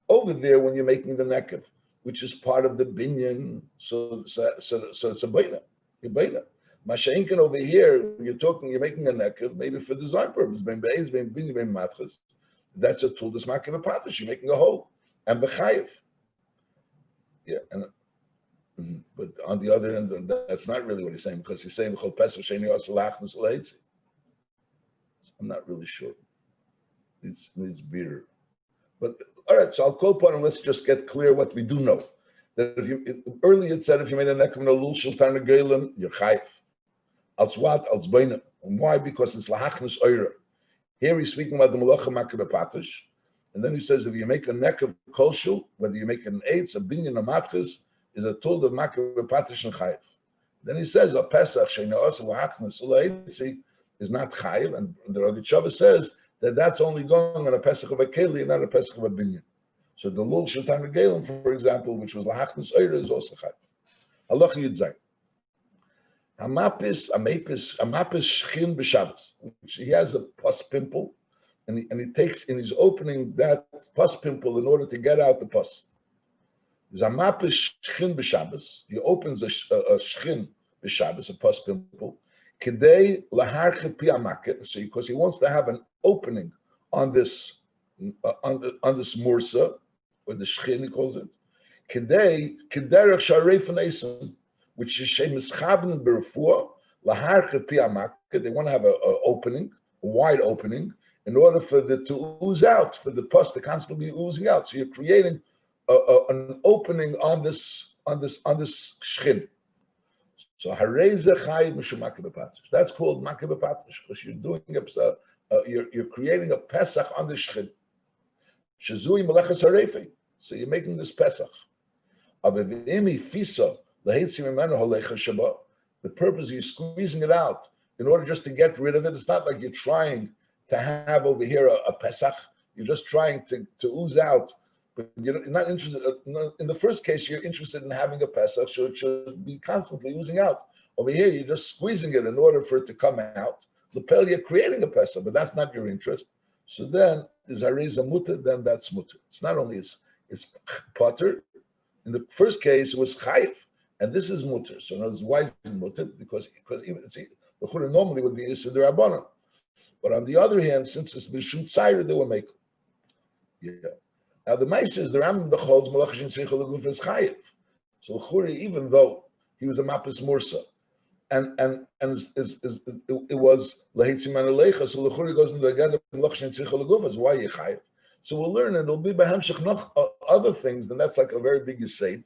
over there when you're making the nekev, which is part of the binyan, so it's a beina. You're beina. Masha'inkin over here you're making a nekev maybe for design purposes. Ben be'ez, ben binyan, ben matches. That's a tool that's makeh b'patish. You're making a hole. And b'chayev, yeah, but on the other end, that's not really what he's saying, because he's saying I'm not really sure. needs beer. But all right, so I'll call upon and let's just get clear what we do know. That earlier it said if you made a nekem in a lul shultan gelim, you're chayv. Als what? Als beina. And why? Because it's lahachnis oira. Here he's speaking about the malacha makabeh patish, and then he says if you make a neck of kolshul, whether you make an eitz, a binyan, a matchis, is a tool of makabeh patish and chayv. Then he says a pesach sheina osa lahachnis ula eitzi is not chayv, and the Rabbi Shabbos says that that's only going on a pesach of a keli and not a pesach of a binyan. So the lul shultan gelim, for example, which was lahachnis oira, is also chayv. Halacha yidzay. A mapis shchin b'Shabbos, which he has a pus pimple, and he takes and he's opening that pus pimple in order to get out the pus. There's a mapis shchin b'Shabbos. He opens a shchin b'Shabbos, a pus pimple, kedei laharche piamaket. So because he wants to have an opening on this mursa, or the shchin he calls it, kedei kederach sharei f'neisim, which is shemis chavin berfuah laharche piamaket. They want to have a opening, a wide opening, in order for the to ooze out, for the pus to constantly be oozing out. So you're creating an opening on this shchin. So hareze chayiv mishum makabeh patish. That's called makabeh patish because you're doing you're creating a pesach on the shchin. Shezui melechas harefi. So you're making this pesach. Avivimi fisa laheitzim imenu halecha shabbat. The purpose is squeezing it out in order just to get rid of it. It's not like you're trying to have over here a pesach. You're just trying to ooze out. But you're not interested. In the first case, you're interested in having a pesach, so it should be constantly oozing out. Over here, you're just squeezing it in order for it to come out. Lapel, you're creating a pesach, but that's not your interest. So then, is hareza mutter? Then that's mutter. It's not only it's potter. In the first case, it was chayif, and this is mutter. So why is it mutter? Because even the chura normally would be issa d'rabbanan. But on the other hand, since it's b'shum tzayir, they will make. Yeah. Now the Ma'ase is the Rambam holds malachas and seichel l'guf is chayiv. So chura, even though he was a mapis mursa, and it was lahitzim analecha, so the chura goes into again malachas and seichel l'guf is why you chayiv. So we'll learn, and there'll be behemshech other things, and that's like a very big yesed,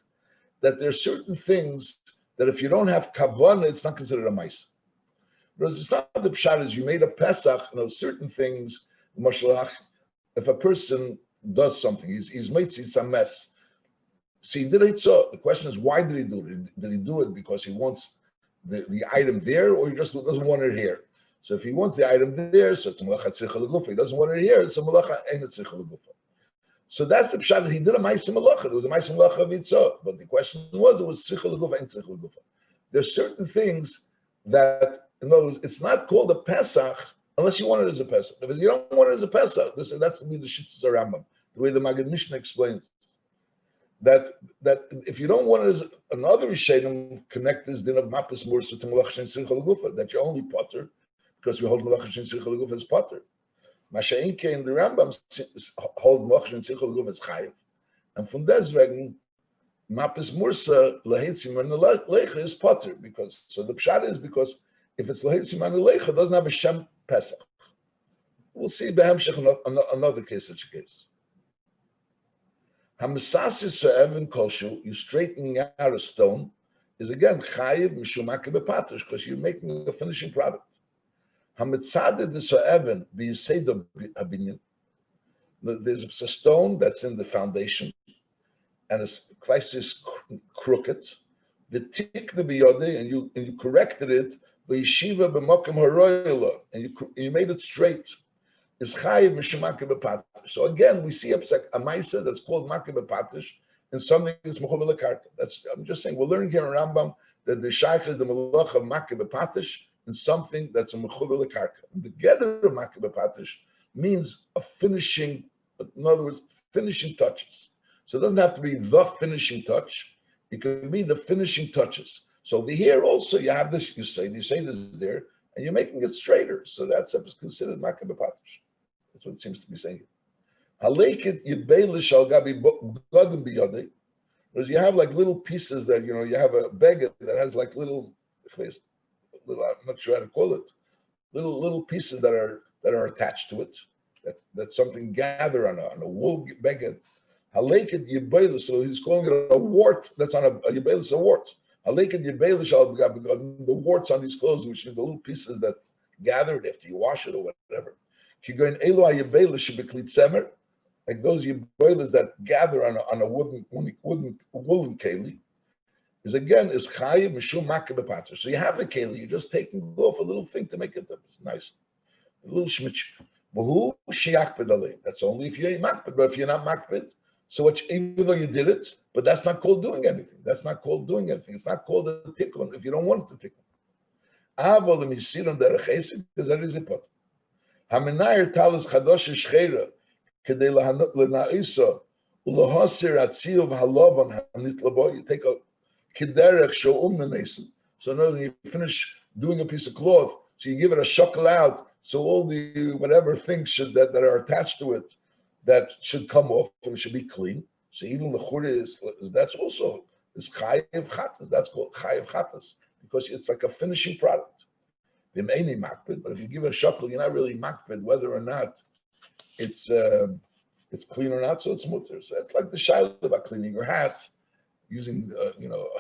that there's certain things that if you don't have kavanah, it's not considered a ma'ase. Because it's not the pshat is you made a pesach, certain things, if a person does something, he's made some mess. See, did it so? The question is, why did he do it? Did he do it because he wants the item there, or he just doesn't want it here? So if he wants the item there, so it's a malacha tzricha l'gufa. He doesn't want it here, it's a malacha ein tzricha l'gufa. So that's the pshat. He did a ma'ase malacha. There was a ma'ase malacha of itzah, but the question was, it was tzricha l'gufa ein tzricha l'gufa. There's certain things that, in other words, it's not called a pesach unless you want it as a pesach. If you don't want it as a pesach, that's the way the shittas of Rambam, the way the Maggid Mishnah explains that if you don't want it as another Rishonim connect this din of mapis mursa to malachas and seichel l'gufa, that you're only potter because we hold malachas and seichel l'gufa as potter. Masha'inke in the Rambam hold malachas and seichel l'gufa as chayiv, and from deswegen mapis mursa laheitzim and lecha is potter because so the pshat is because if it's laheitzim and lecha, it doesn't have a shem pesach. We'll see behemshech another case such a case. Hamasasis se'evin koshu, you straightening out a stone, is again chayiv mishum makabeh patish because you're making a finishing product. Hamitzadeh the se'evin b'yisei habinyan. There's a stone that's in the foundation, and it's quite crooked. The tikna b'yodei, and you corrected it. V'yeshiva b'mokem haroyla, and you made it straight. Is chayiv mishum makabeh patish. So again, we see a ma'ase that's called makabeh patish, and something is mechuber lekarka. I'm just saying we're learning here in Rambam that the shaykh is the malach of makabeh patish and something that's a mechuber lekarka. And the gather of makabeh patish means a finishing, in other words, finishing touches. So it doesn't have to be the finishing touch; it can be the finishing touches. So over here also you have this. You say this is there, and you're making it straighter. So that's considered makabeh patish. That's what it seems to be saying. Halekit yibelish al gabi godim biyadei, because you have like little pieces that you have a bag that has like little. I'm not sure how to call it. Little pieces that are attached to it, That's something gathered on a wool beged. Haleked yibel, so he's calling it a wart that's on a yibel is a wart. Haleked yibel shall the warts on these clothes, which are the little pieces that gathered after you wash it or whatever. Kigoin elu yibel shebeklit semer, like those yibelas that gather on a woolen keli, is chayiv mishum makeh bepater. So you have the keli, you're just taking off a little thing to make it nice, a little shmitch. Who shiakpid alei. That's only if you're makpid, but if you're not makpid, so even though you did it, but that's not called doing anything. That's not called doing anything. It's not called a tikkun if you don't want it to tikkun. Avol misiron derech esed, because that is a pot. Hamenayer talis chadosh shcheira kedei lenaisa ulahasir atziv halavan hanit labo. You take a kiderech sho'um nenesim. So now when you finish doing a piece of cloth, so you give it a shuckle out, so all the whatever things that are attached to it that should come off and should be clean. So even the chura that's also is chayiv chatas. That's called chayiv chatas because it's like a finishing product. But if you give a shuckle, you're not really makpid whether or not it's clean or not. So it's mutter. So it's like the shaila about cleaning your hat using a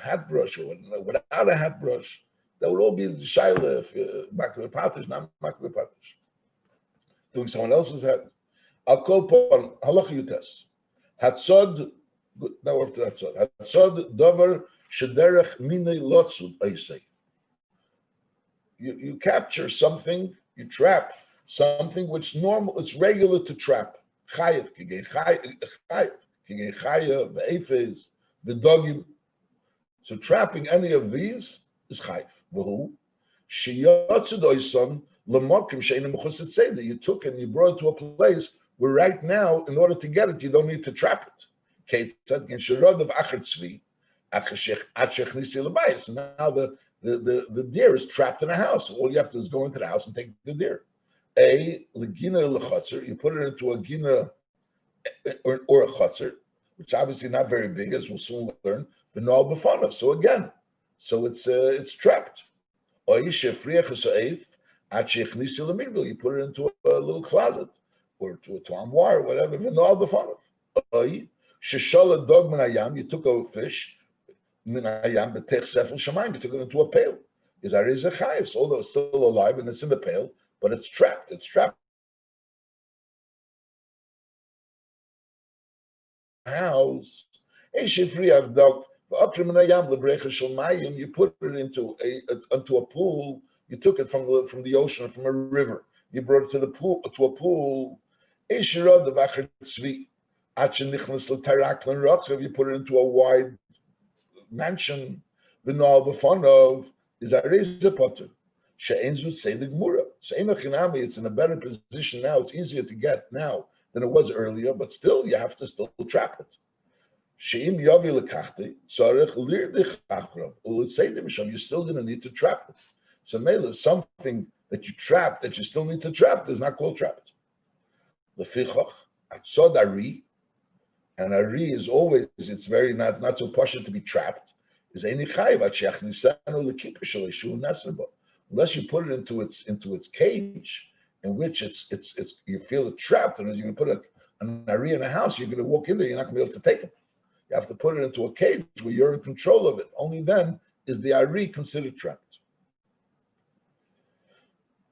hat brush or without a hat brush. That would all be the shaila if makbid patish, not makbid patish. Doing someone else's hat. I'll call upon halacha yutes. Hatzod. Now we're up to hatzod. Hatzod davar shederech minei lotzud eisei. You capture something, you trap something which normal. It's regular to trap. Chayiv kigei chayiv ve'efes v'dogim. So trapping any of these is chayiv. Who? Sheyatzud oisom l'mokim she'enim mechuset seder. You took and you brought it to a place where right now, in order to get it, you don't need to trap it. Kate said, so now the deer is trapped in a house. All you have to do is go into the house and take the deer. You put it into a gina or a chotzer, which obviously not very big, as we'll soon learn. So again, so it's trapped. You put it into a little closet or to a armoire or whatever. You took a fish, you took it into a pail. Although it's still alive and it's in the pail, but it's trapped. It's trapped. House. You put it into a pool. You took it from the ocean, from a river. You brought it to a pool. You put it into a wide mansion. It's in a better position now. It's easier to get now than it was earlier, but still, you have to still trap it. You're still going to need to trap it. So maybe something that you trap that you still need to trap is not called trapped. The fichach, atzod ari, and ari is always, it's very not so partial to be trapped, is eini chayiv atshechnisanu lekipa shalishu nasrba. Unless you put it into its cage, in which it's you feel it trapped, and as you're going to put an ari in a house, you're going to walk in there, you're not going to be able to take it. You have to put it into a cage where you're in control of it. Only then is the ari considered trapped.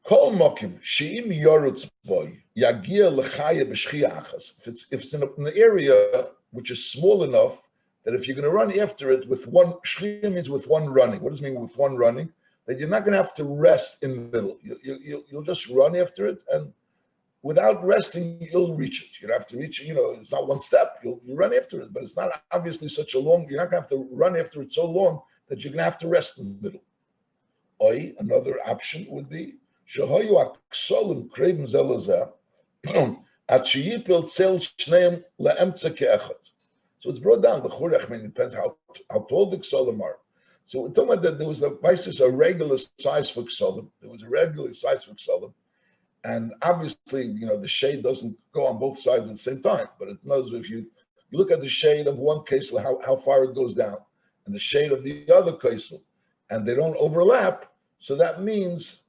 Kol mokim sheim yorutz boy yagia lechaya b'shchia achas. If it's in an area which is small enough that if you're going to run after it with one shchia means with one running. What does it mean with one running? That you're not going to have to rest in the middle. You'll just run after it, and without resting, you'll reach it. You don't have to reach it. It's not one step. You run after it, but it's not obviously such a long. You're not going to have to run after it so long that you're going to have to rest in the middle. Another option would be shahayu aksolim kreivim zelazah at sheyipel tzel shneim leemtza keechad. So it's brought down. The churech, it depends how tall the ksolim are. So we're talking about that there was a regular size for ksolim. There was a regular size for ksolim. And obviously, the shade doesn't go on both sides at the same time. But it knows if you look at the shade of one kesel, how far it goes down, and the shade of the other kesel, and they don't overlap, that means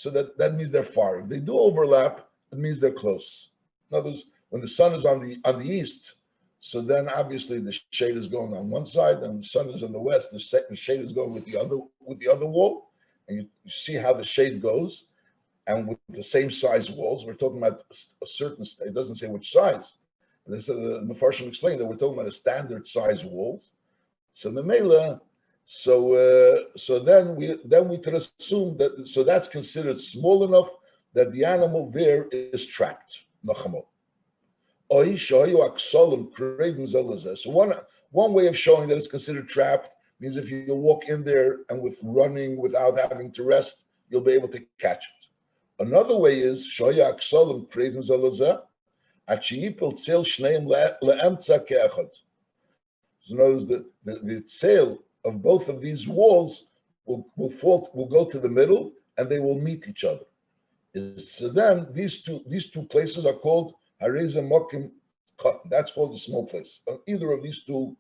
they're far. If they do overlap, it means they're close. In other words, when the sun is on the east, so then obviously the shade is going on one side, and the sun is on the west. The shade is going with the other wall, and you see how the shade goes. And with the same size walls, we're talking about a certain. It doesn't say which size. The Mefarshim explained that we're talking about a standard size walls. So Memela, so then we could assume that that's considered small enough that the animal there is trapped. So one way of showing that it's considered trapped means if you walk in there and with running without having to rest, you'll be able to catch it. Another way is shoya aksolim kreivim zalazeh achiyipel tzel shneim leemtza keechad. So notice the tail of both of these walls will go to the middle, and they will meet each other. So then these two places are called hareza mokim cotton. That's called a small place. Either of these two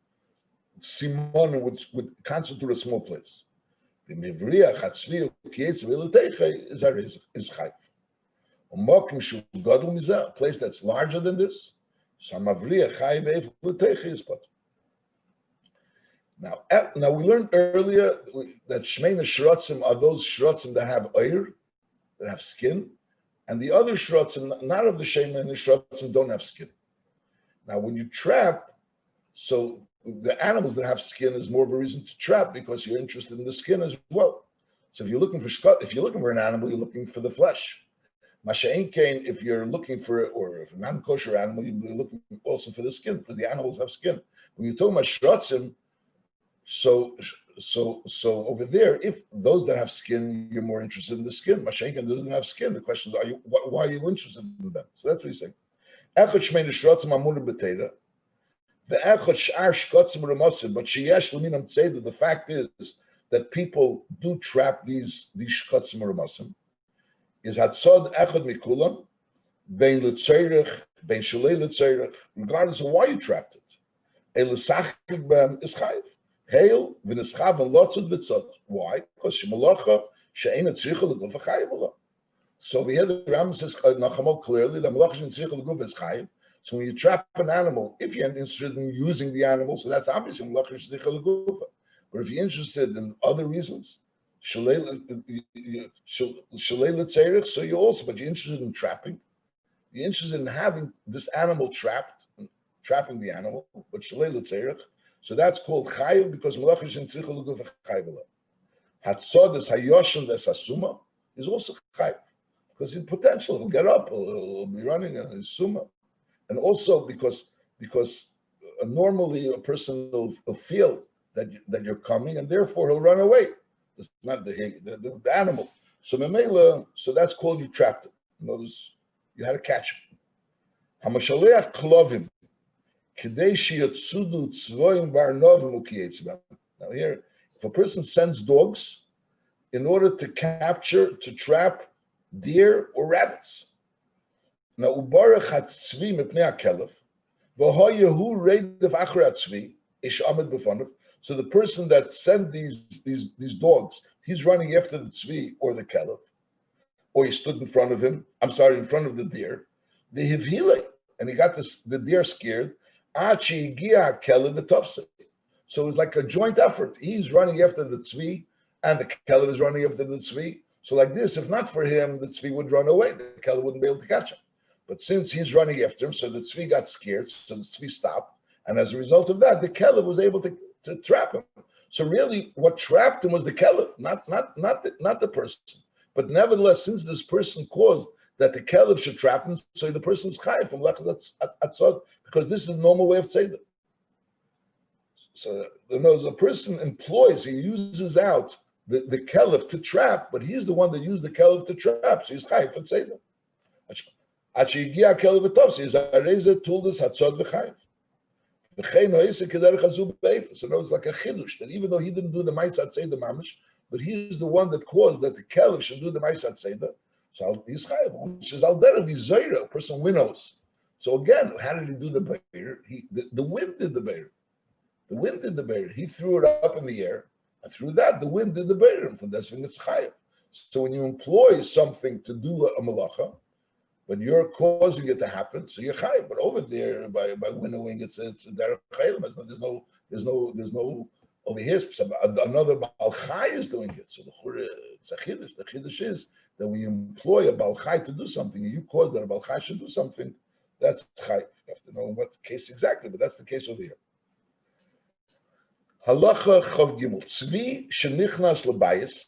simon would constitute a small place. The mivriach hatzvi ukietz v'iluteiche is chayv. A mokim shu gadol mizeh, a place that's larger than this. So mavriach chayv v'iluteiche is pot. Now we learned earlier that shmeina shrotzim are those shrotzim that have oir, that have skin, and the other shrotzim, not of the shmeina shrotzim, don't have skin. Now, when you trap, so the animals that have skin is more of a reason to trap because you're interested in the skin as well. So if you're looking for an animal, you're looking for the flesh. Masha'in kain, if you're looking for, or if a non-kosher animal, you're looking also for the skin because the animals have skin. When you're talking about shrotzim, so over there, if those that have skin, you're more interested in the skin. Masha'in doesn't have skin. The question is, why are you interested in them? So that's what he's saying. Echad shmein shrotzim amunah b'teira. The fact is that people do trap these shkotzim ramasim. Is hatzod echad mikulam bein letzerich bein shalei letzerich, regardless of why you trapped it. Elisachik b'em is chayiv. Hail v'nischav and lotzud v'tzod. Why? Because shemalacha she'ena tzricha l'guf chayiv. So we hear the Rambam says Nachamol clearly that malacha she'ena tzricha l'guf is chayiv. So when you trap an animal, if you're interested in using the animal, so that's obviously malacha she'ena tzricha l'guf. But if you're interested in other reasons, shalei l'tzerich, so you also, but you're interested in trapping. You're interested in having this animal trapping the animal, but shalei l'tzerich. So that's called chayiv because malacha she'ena tzricha l'guf chayiv. Hatzod is hayoshen v'esasuma is also chayiv because in potential he'll get up, he'll be running in his suma, and also because normally a person will feel that you're coming, and therefore he'll run away. It's not the animal. So memela, so that's called you trapped him. In other words, you had to catch him. Hamashaleach klovim. Now here, if a person sends dogs in order to trap deer or rabbits. Now, ubarach hatzvi mipnei hakelef, v'hoyehu reidav achar hatzvi ish amid b'fanav. So the person that sent these dogs, he's running after the tzvi or the kelef, or he stood in front of him. In front of the deer. The hivhile, and he got the deer scared. So it's like a joint effort. He's running after the tzvi, and the kelef is running after the tzvi. So like this, if not for him, the tzvi would run away. The kelef wouldn't be able to catch him. But since he's running after him, so the tzvi got scared, so the tzvi stopped, and as a result of that, the kelef was able to trap him. So really, what trapped him was the kelef, not the person. But nevertheless, since this person caused that the kelef should trap him, so the person's chayiv from lechas atzod, because this is the normal way of tzedek. So the person employs, he uses out the kelef to trap, but he's the one that used the kelef to trap, so he's chayiv for tzedek. Achigia kelef v'tovsi is areza tuldas hatzod v'chayiv. So no, it's like a chidush that even though he didn't do the ma'aseh tzedek mamish, but he's the one that caused that the kelef should do the ma'aseh tzedek. So he's chayiv, which is al derech v'zoyra, a person winnows. So again, how did he do the beir? The wind did the beir. The wind did the beir. He threw it up in the air, and through that, the wind did the beir. And for that's when it's chayiv. So when you employ something to do a malacha, but you're causing it to happen, so you're chayiv. But over there, by winnowing, it's derech chayim. There's no over here. Another Baal Chai is doing it. So it's a chiddush. The chiddush is that when you employ a Baal Chai to do something, and you cause that a Baal Chai should do something, that's chayiv. You have to know what case exactly, but that's the case over here. Halacha chav gimel tzvi shenichnas lebayis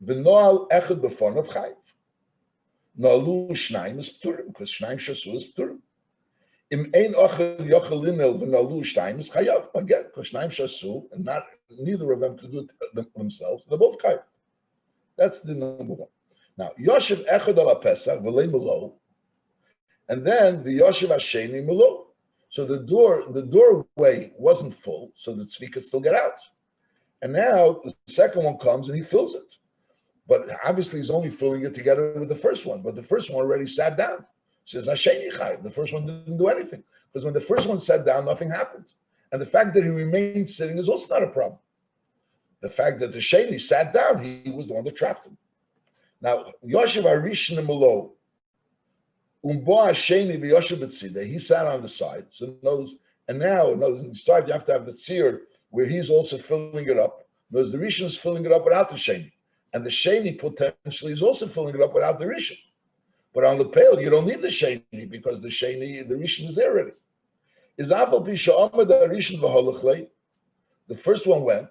v'noal echad b'fonav chayiv. Noalu shnayim is pturim because shnayim shasu is pturim. Im ein ochel yochel linel v'noalu shnayim is chayav again because shnayim shasu and not neither of them could do it themselves. They're both chayav. That's the number one. Now yoshev echad ala pesach v'lei melo, and then the yoshev hasheni melo. So the doorway wasn't full, so the tzvi could still get out. And now the second one comes and he fills it. But obviously he's only filling it together with the first one. But the first one already sat down. Says Hasheni Chayiv. The first one didn't do anything. Because when the first one sat down, nothing happened. And the fact that he remained sitting is also not a problem. The fact that the Sheni sat down, he was the one that trapped him. Now, Yoshev Arishin Melo, Umbo Hasheni v'Yoshev B'tzideh, he sat on the side. So notice, and now notice on the side you have to have the tzir where he's also filling it up. Notice the Rishon is filling it up without the Sheni. And the Sheni potentially is also filling it up without the Rishon. But on the Lepel, you don't need the Sheni because the Rishon is there already. Is Afal Pisha Amad Rishon v'Holachlei? The first one went.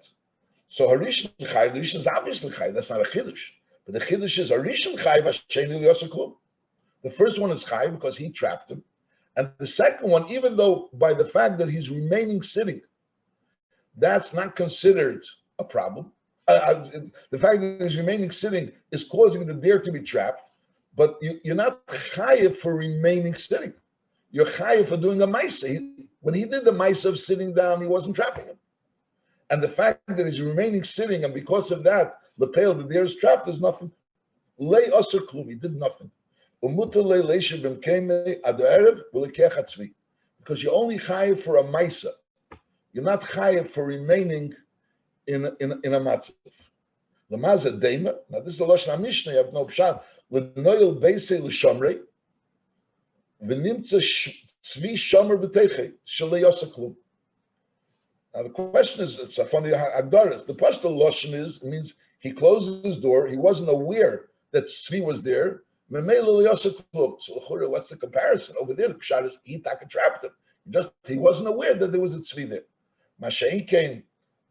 So Harishon Chai, the Rishon is obviously Chai. That's not a Chiddush. But the Chiddush is Harishon Chai v'Sheni L'Yosa Klum. The first one is Chai because he trapped him. And the second one, even though by the fact that he's remaining sitting, that's not considered a problem. The fact that he's remaining sitting is causing the deer to be trapped, but you're not chayiv for remaining sitting. You're chayiv for doing a maisa. When he did the maisa of sitting down, he wasn't trapping him. And the fact that he's remaining sitting, and because of that, the deer is trapped, there's nothing. Lei aser klum, he did nothing. Because you're only chayiv for a maisa. You're not chayiv for remaining in a matzav. Lamaza deima. Now this is a lashon Mishnah. You have no pshat. L'noyel beisei l'shamrei v'nimtza tzvi shamer b'teichei shalei yasa klum. Now the question is, it's a funny hagdaras. The pashto lashon is, it means he closes his door. He wasn't aware that tzvi was there. Memei yasa klum. So what's the comparison over there? The pshat is he trapped him. He wasn't aware that there was a tzvi there. Mashain came.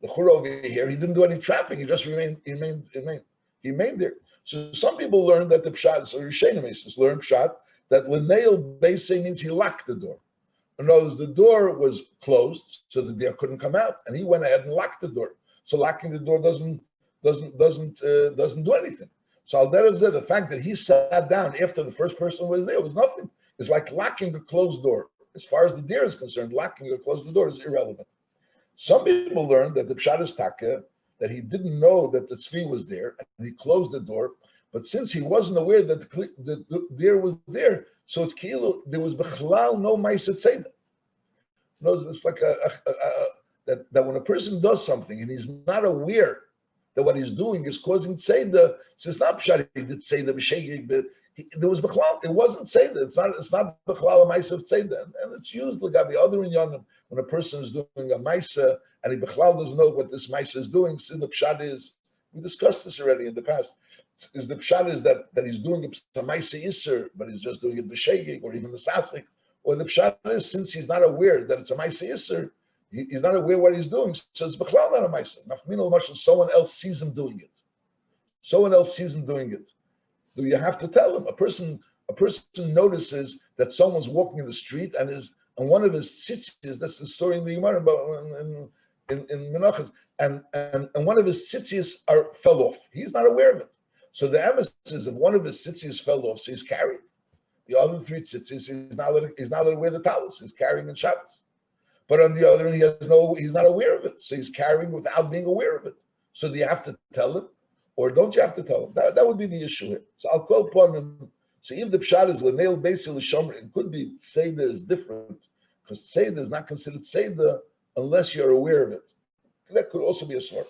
The chur over here, he didn't do any trapping. He just remained there. So some people learn that the pshat, so Rishonim learn pshat that l'neil beisei means he locked the door. In other words, the door was closed, so the deer couldn't come out, and he went ahead and locked the door. So locking the door doesn't do anything. So al derech zeh, the fact that he sat down after the first person was there was nothing. It's like locking a closed door. As far as the deer is concerned, locking or closing the door is irrelevant. Some people learned that the pshat is taka, that he didn't know that the tzvi was there, and he closed the door. But since he wasn't aware that the deer was there, so it's kilo, there was bechlal no ma'aseh tzeidah. It's like that when a person does something and he's not aware that what he's doing is causing tzeidah, so it's not pshat he did tzeidah b'shegig, but there was bechlal. It wasn't tzeidah. It's not bechlal a ma'aseh of tzeidah, and it's used like the other in Yonim. When a person is doing a maisa and he bechlal doesn't know what this maisa is doing, so the pshat is, we discussed this already in the past, is the pshat is that he's doing a maisa iser, but he's just doing it b'shegig or even the sasik, or the pshat is since he's not aware that it's a maisa iser, he's not aware what he's doing, so it's bechlal not a maisa. Someone else sees him doing it. Someone else sees him doing it. Do you have to tell him? A person notices that someone's walking in the street and one of his tzitzis, that's the story in the Gemara about in Menachos, and one of his tzitzis fell off. He's not aware of it. So the emphasis is if one of his tzitzis fell off, so he's carrying. The other three tzitzis, he's not aware of the talus. He's carrying in Shabbos. But on the other hand, he's not aware of it. So he's carrying without being aware of it. So do you have to tell him? Or don't you have to tell him? That would be the issue here. So I'll call upon him. So if the pshat is l'neil beisei l'shomer, it could be seder is different because seder is not considered seder unless you're aware of it. That could also be a sort.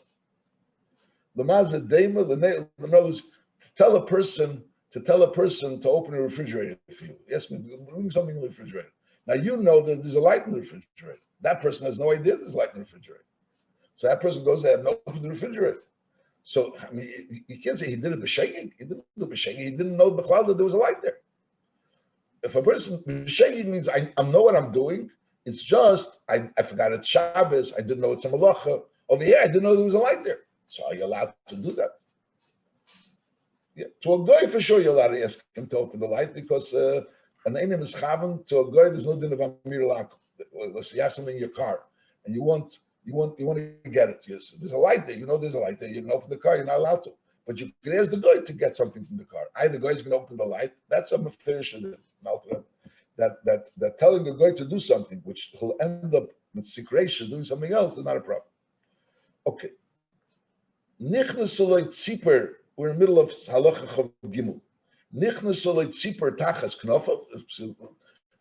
The mazah deima, the nail, in other words, to to tell a person to open a refrigerator for you. Yes, bring something in the refrigerator. Now you know that there's a light in the refrigerator. That person has no idea there's a light in the refrigerator. So that person goes there and opens the refrigerator. So I mean, you can't say he did it b'shaking. He didn't do b'shaking. He didn't know b'chlal that there was a light there. If a person b'shaking means I know what I'm doing. It's just I forgot it's Shabbos. I didn't know it's a malacha. Over here, I didn't know there was a light there. So are you allowed to do that? Yeah. To a guy, for sure, you're allowed to ask him to open the light because an einim is chaven. To a guy, there's no din of amir lakum. You have something in your car, and you want to get it. Yes, there's a light there. You know there's a light there. You can open the car. You're not allowed to, but you can ask the guy to get something from the car. Either the guy's going to open the light. That's a mafirish that telling the guy to do something, which he'll end up with secretion doing something else, is not a problem. Okay. Nichnas oloy tziper. We're in the middle of halacha chav gimel. Nichnas oloy tziper tachas knofov.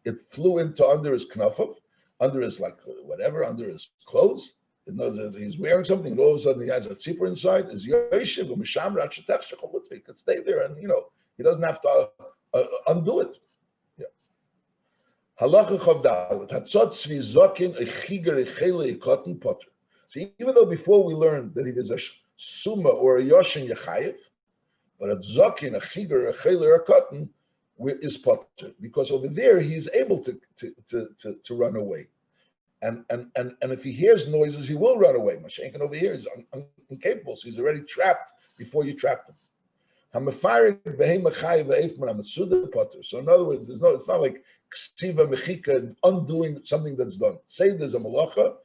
It flew into under his knofov, under his whatever, under his clothes. It knows that he's wearing something, and all of a sudden he has a tziper inside. Is yoshev u'misham rachetech shechamutri. He could stay there, and he doesn't have to undo it. Halacha chav dalet. Hatzot tzvi zokin echiger echele ekoten potter. See, even though before we learned that it is a summa or a yoshin yechayev, but a zokin, a chiger, a cheler, a cotton is potter, because over there he is able to run away, and if he hears noises, he will run away. Moshe over here is incapable, so he's already trapped before you trap him. So in other words, it's not like ksiva mechika, undoing something that's done. Say there's a malacha.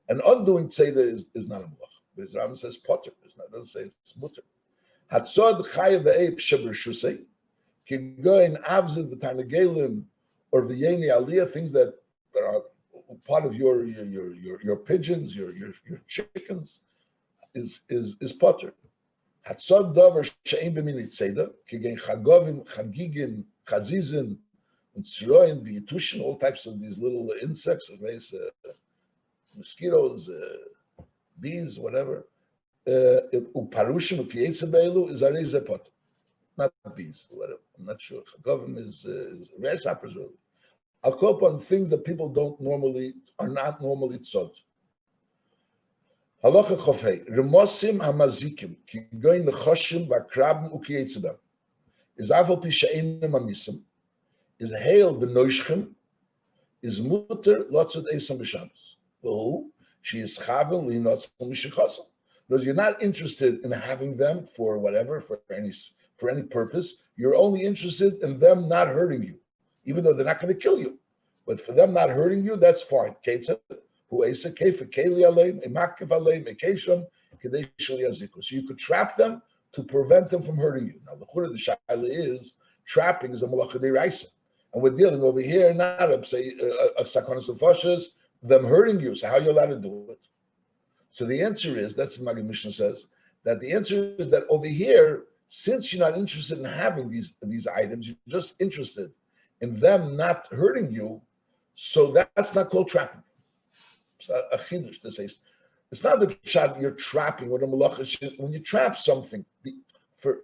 And undoing tzeder is not a malacha. But Rambam says potter. It doesn't say it's mutter. Hatzod chayav ve'eif sheber shusei. Can go in avzid v'tarnagelim or v'yeni aliyah, things that are part of your pigeons, your chickens, is potter. Hatzod davar she'ein b'mini tzeder. Kigen chagovim, chagigin, chazizin, and tzroin, v'yitushin, all types of these little insects that raise mosquitoes, bees, whatever. Uparushim ukiyetzebeelu is areze pot, not bees, whatever. I'm not sure. Chagavim is grasshoppers really. I'll call upon things that people are not normally tzod. Halacha chofei remosim hamazikim ki goin nechoshim v'akrabim ukiyetzebeelu is avol pishainim amisim is hail v'noishchem is muter lotzot eisam b'shabbos. She is chavel linot mishachasam. Because you're not interested in having them for whatever, for any purpose. You're only interested in them not hurting you, even though they're not going to kill you. But for them not hurting you, that's fine. So you could trap them to prevent them from hurting you. Now the chura the shaila is trapping is a malacha deraisa, and we're dealing over here not a sakonas nefashos, them hurting you. So how are you allowed to do it? So the answer is, that's what Maggid Mishnah says, that the answer is that over here, since you're not interested in having these items, you're just interested in them not hurting you, so that's not called trapping. It's a chidush to say. It's not that you're trapping what a malacha is. When you trap something for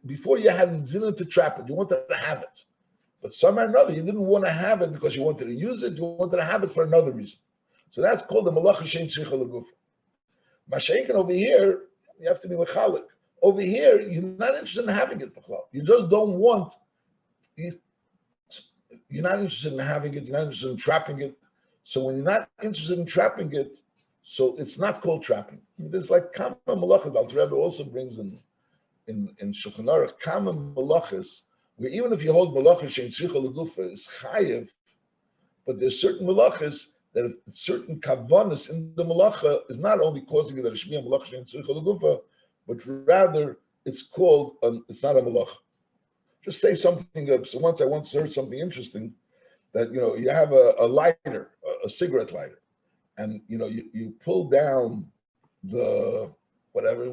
before you had dinner to trap it, you wanted to have it. But somehow or another, you didn't want to have it because you wanted to use it. You wanted to have it for another reason. So that's called the malacha shein tzricha legufa. Masha'inkan over here, you have to be mechalik. Over here, you're not interested in having it. You just don't want. You're not interested in having it. You're not interested in trapping it. So when you're not interested in trapping it, so it's not called trapping. There's like kama malacha. The Rebbe also brings in Shulchan Aruch kama malachas. Where even if you hold malacha shein tzricha legufa is chayev, but there's certain malachas that if certain kavanas in the malacha is not only causing it that it should be a malacha shein tzricha legufa, but rather it's called it's not a malacha. Just say something. So I once heard something interesting that you have a lighter, a cigarette lighter, and you pull down the whatever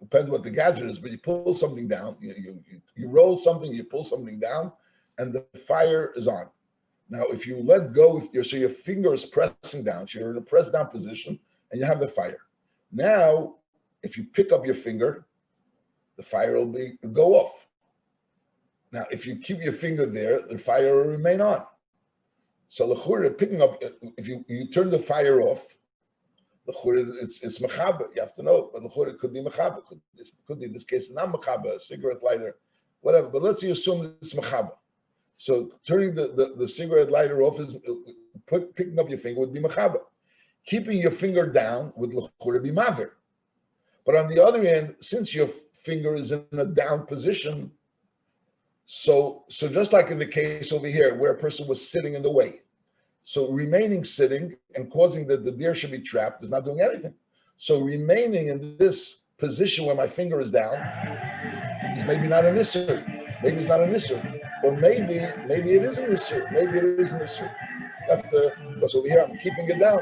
depends what the gadget is, but you pull something down, you roll something, you pull something down, and the fire is on. Now, if you let go with your finger is pressing down, so you're in a press down position, and you have the fire. Now, if you pick up your finger, the fire will go off. Now, if you keep your finger there, the fire will remain on. So the chura picking up, if you turn the fire off, the chura it's mechaba. You have to know, but the chura could be mechaba. Could be in this case not mechaba, a cigarette lighter, whatever. But let's assume it's mechaba. So turning the cigarette lighter off is picking up your finger would be mechaba. Keeping your finger down would l'chura be maver. But on the other hand, since your finger is in a down position, so just like in the case over here where a person was sitting in the way, so remaining sitting and causing that the deer should be trapped is not doing anything. So remaining in this position where my finger is down is maybe not an issur. Maybe it's not an issur. Or maybe it is an issur. Maybe it is an issur. Because over here I'm keeping it down.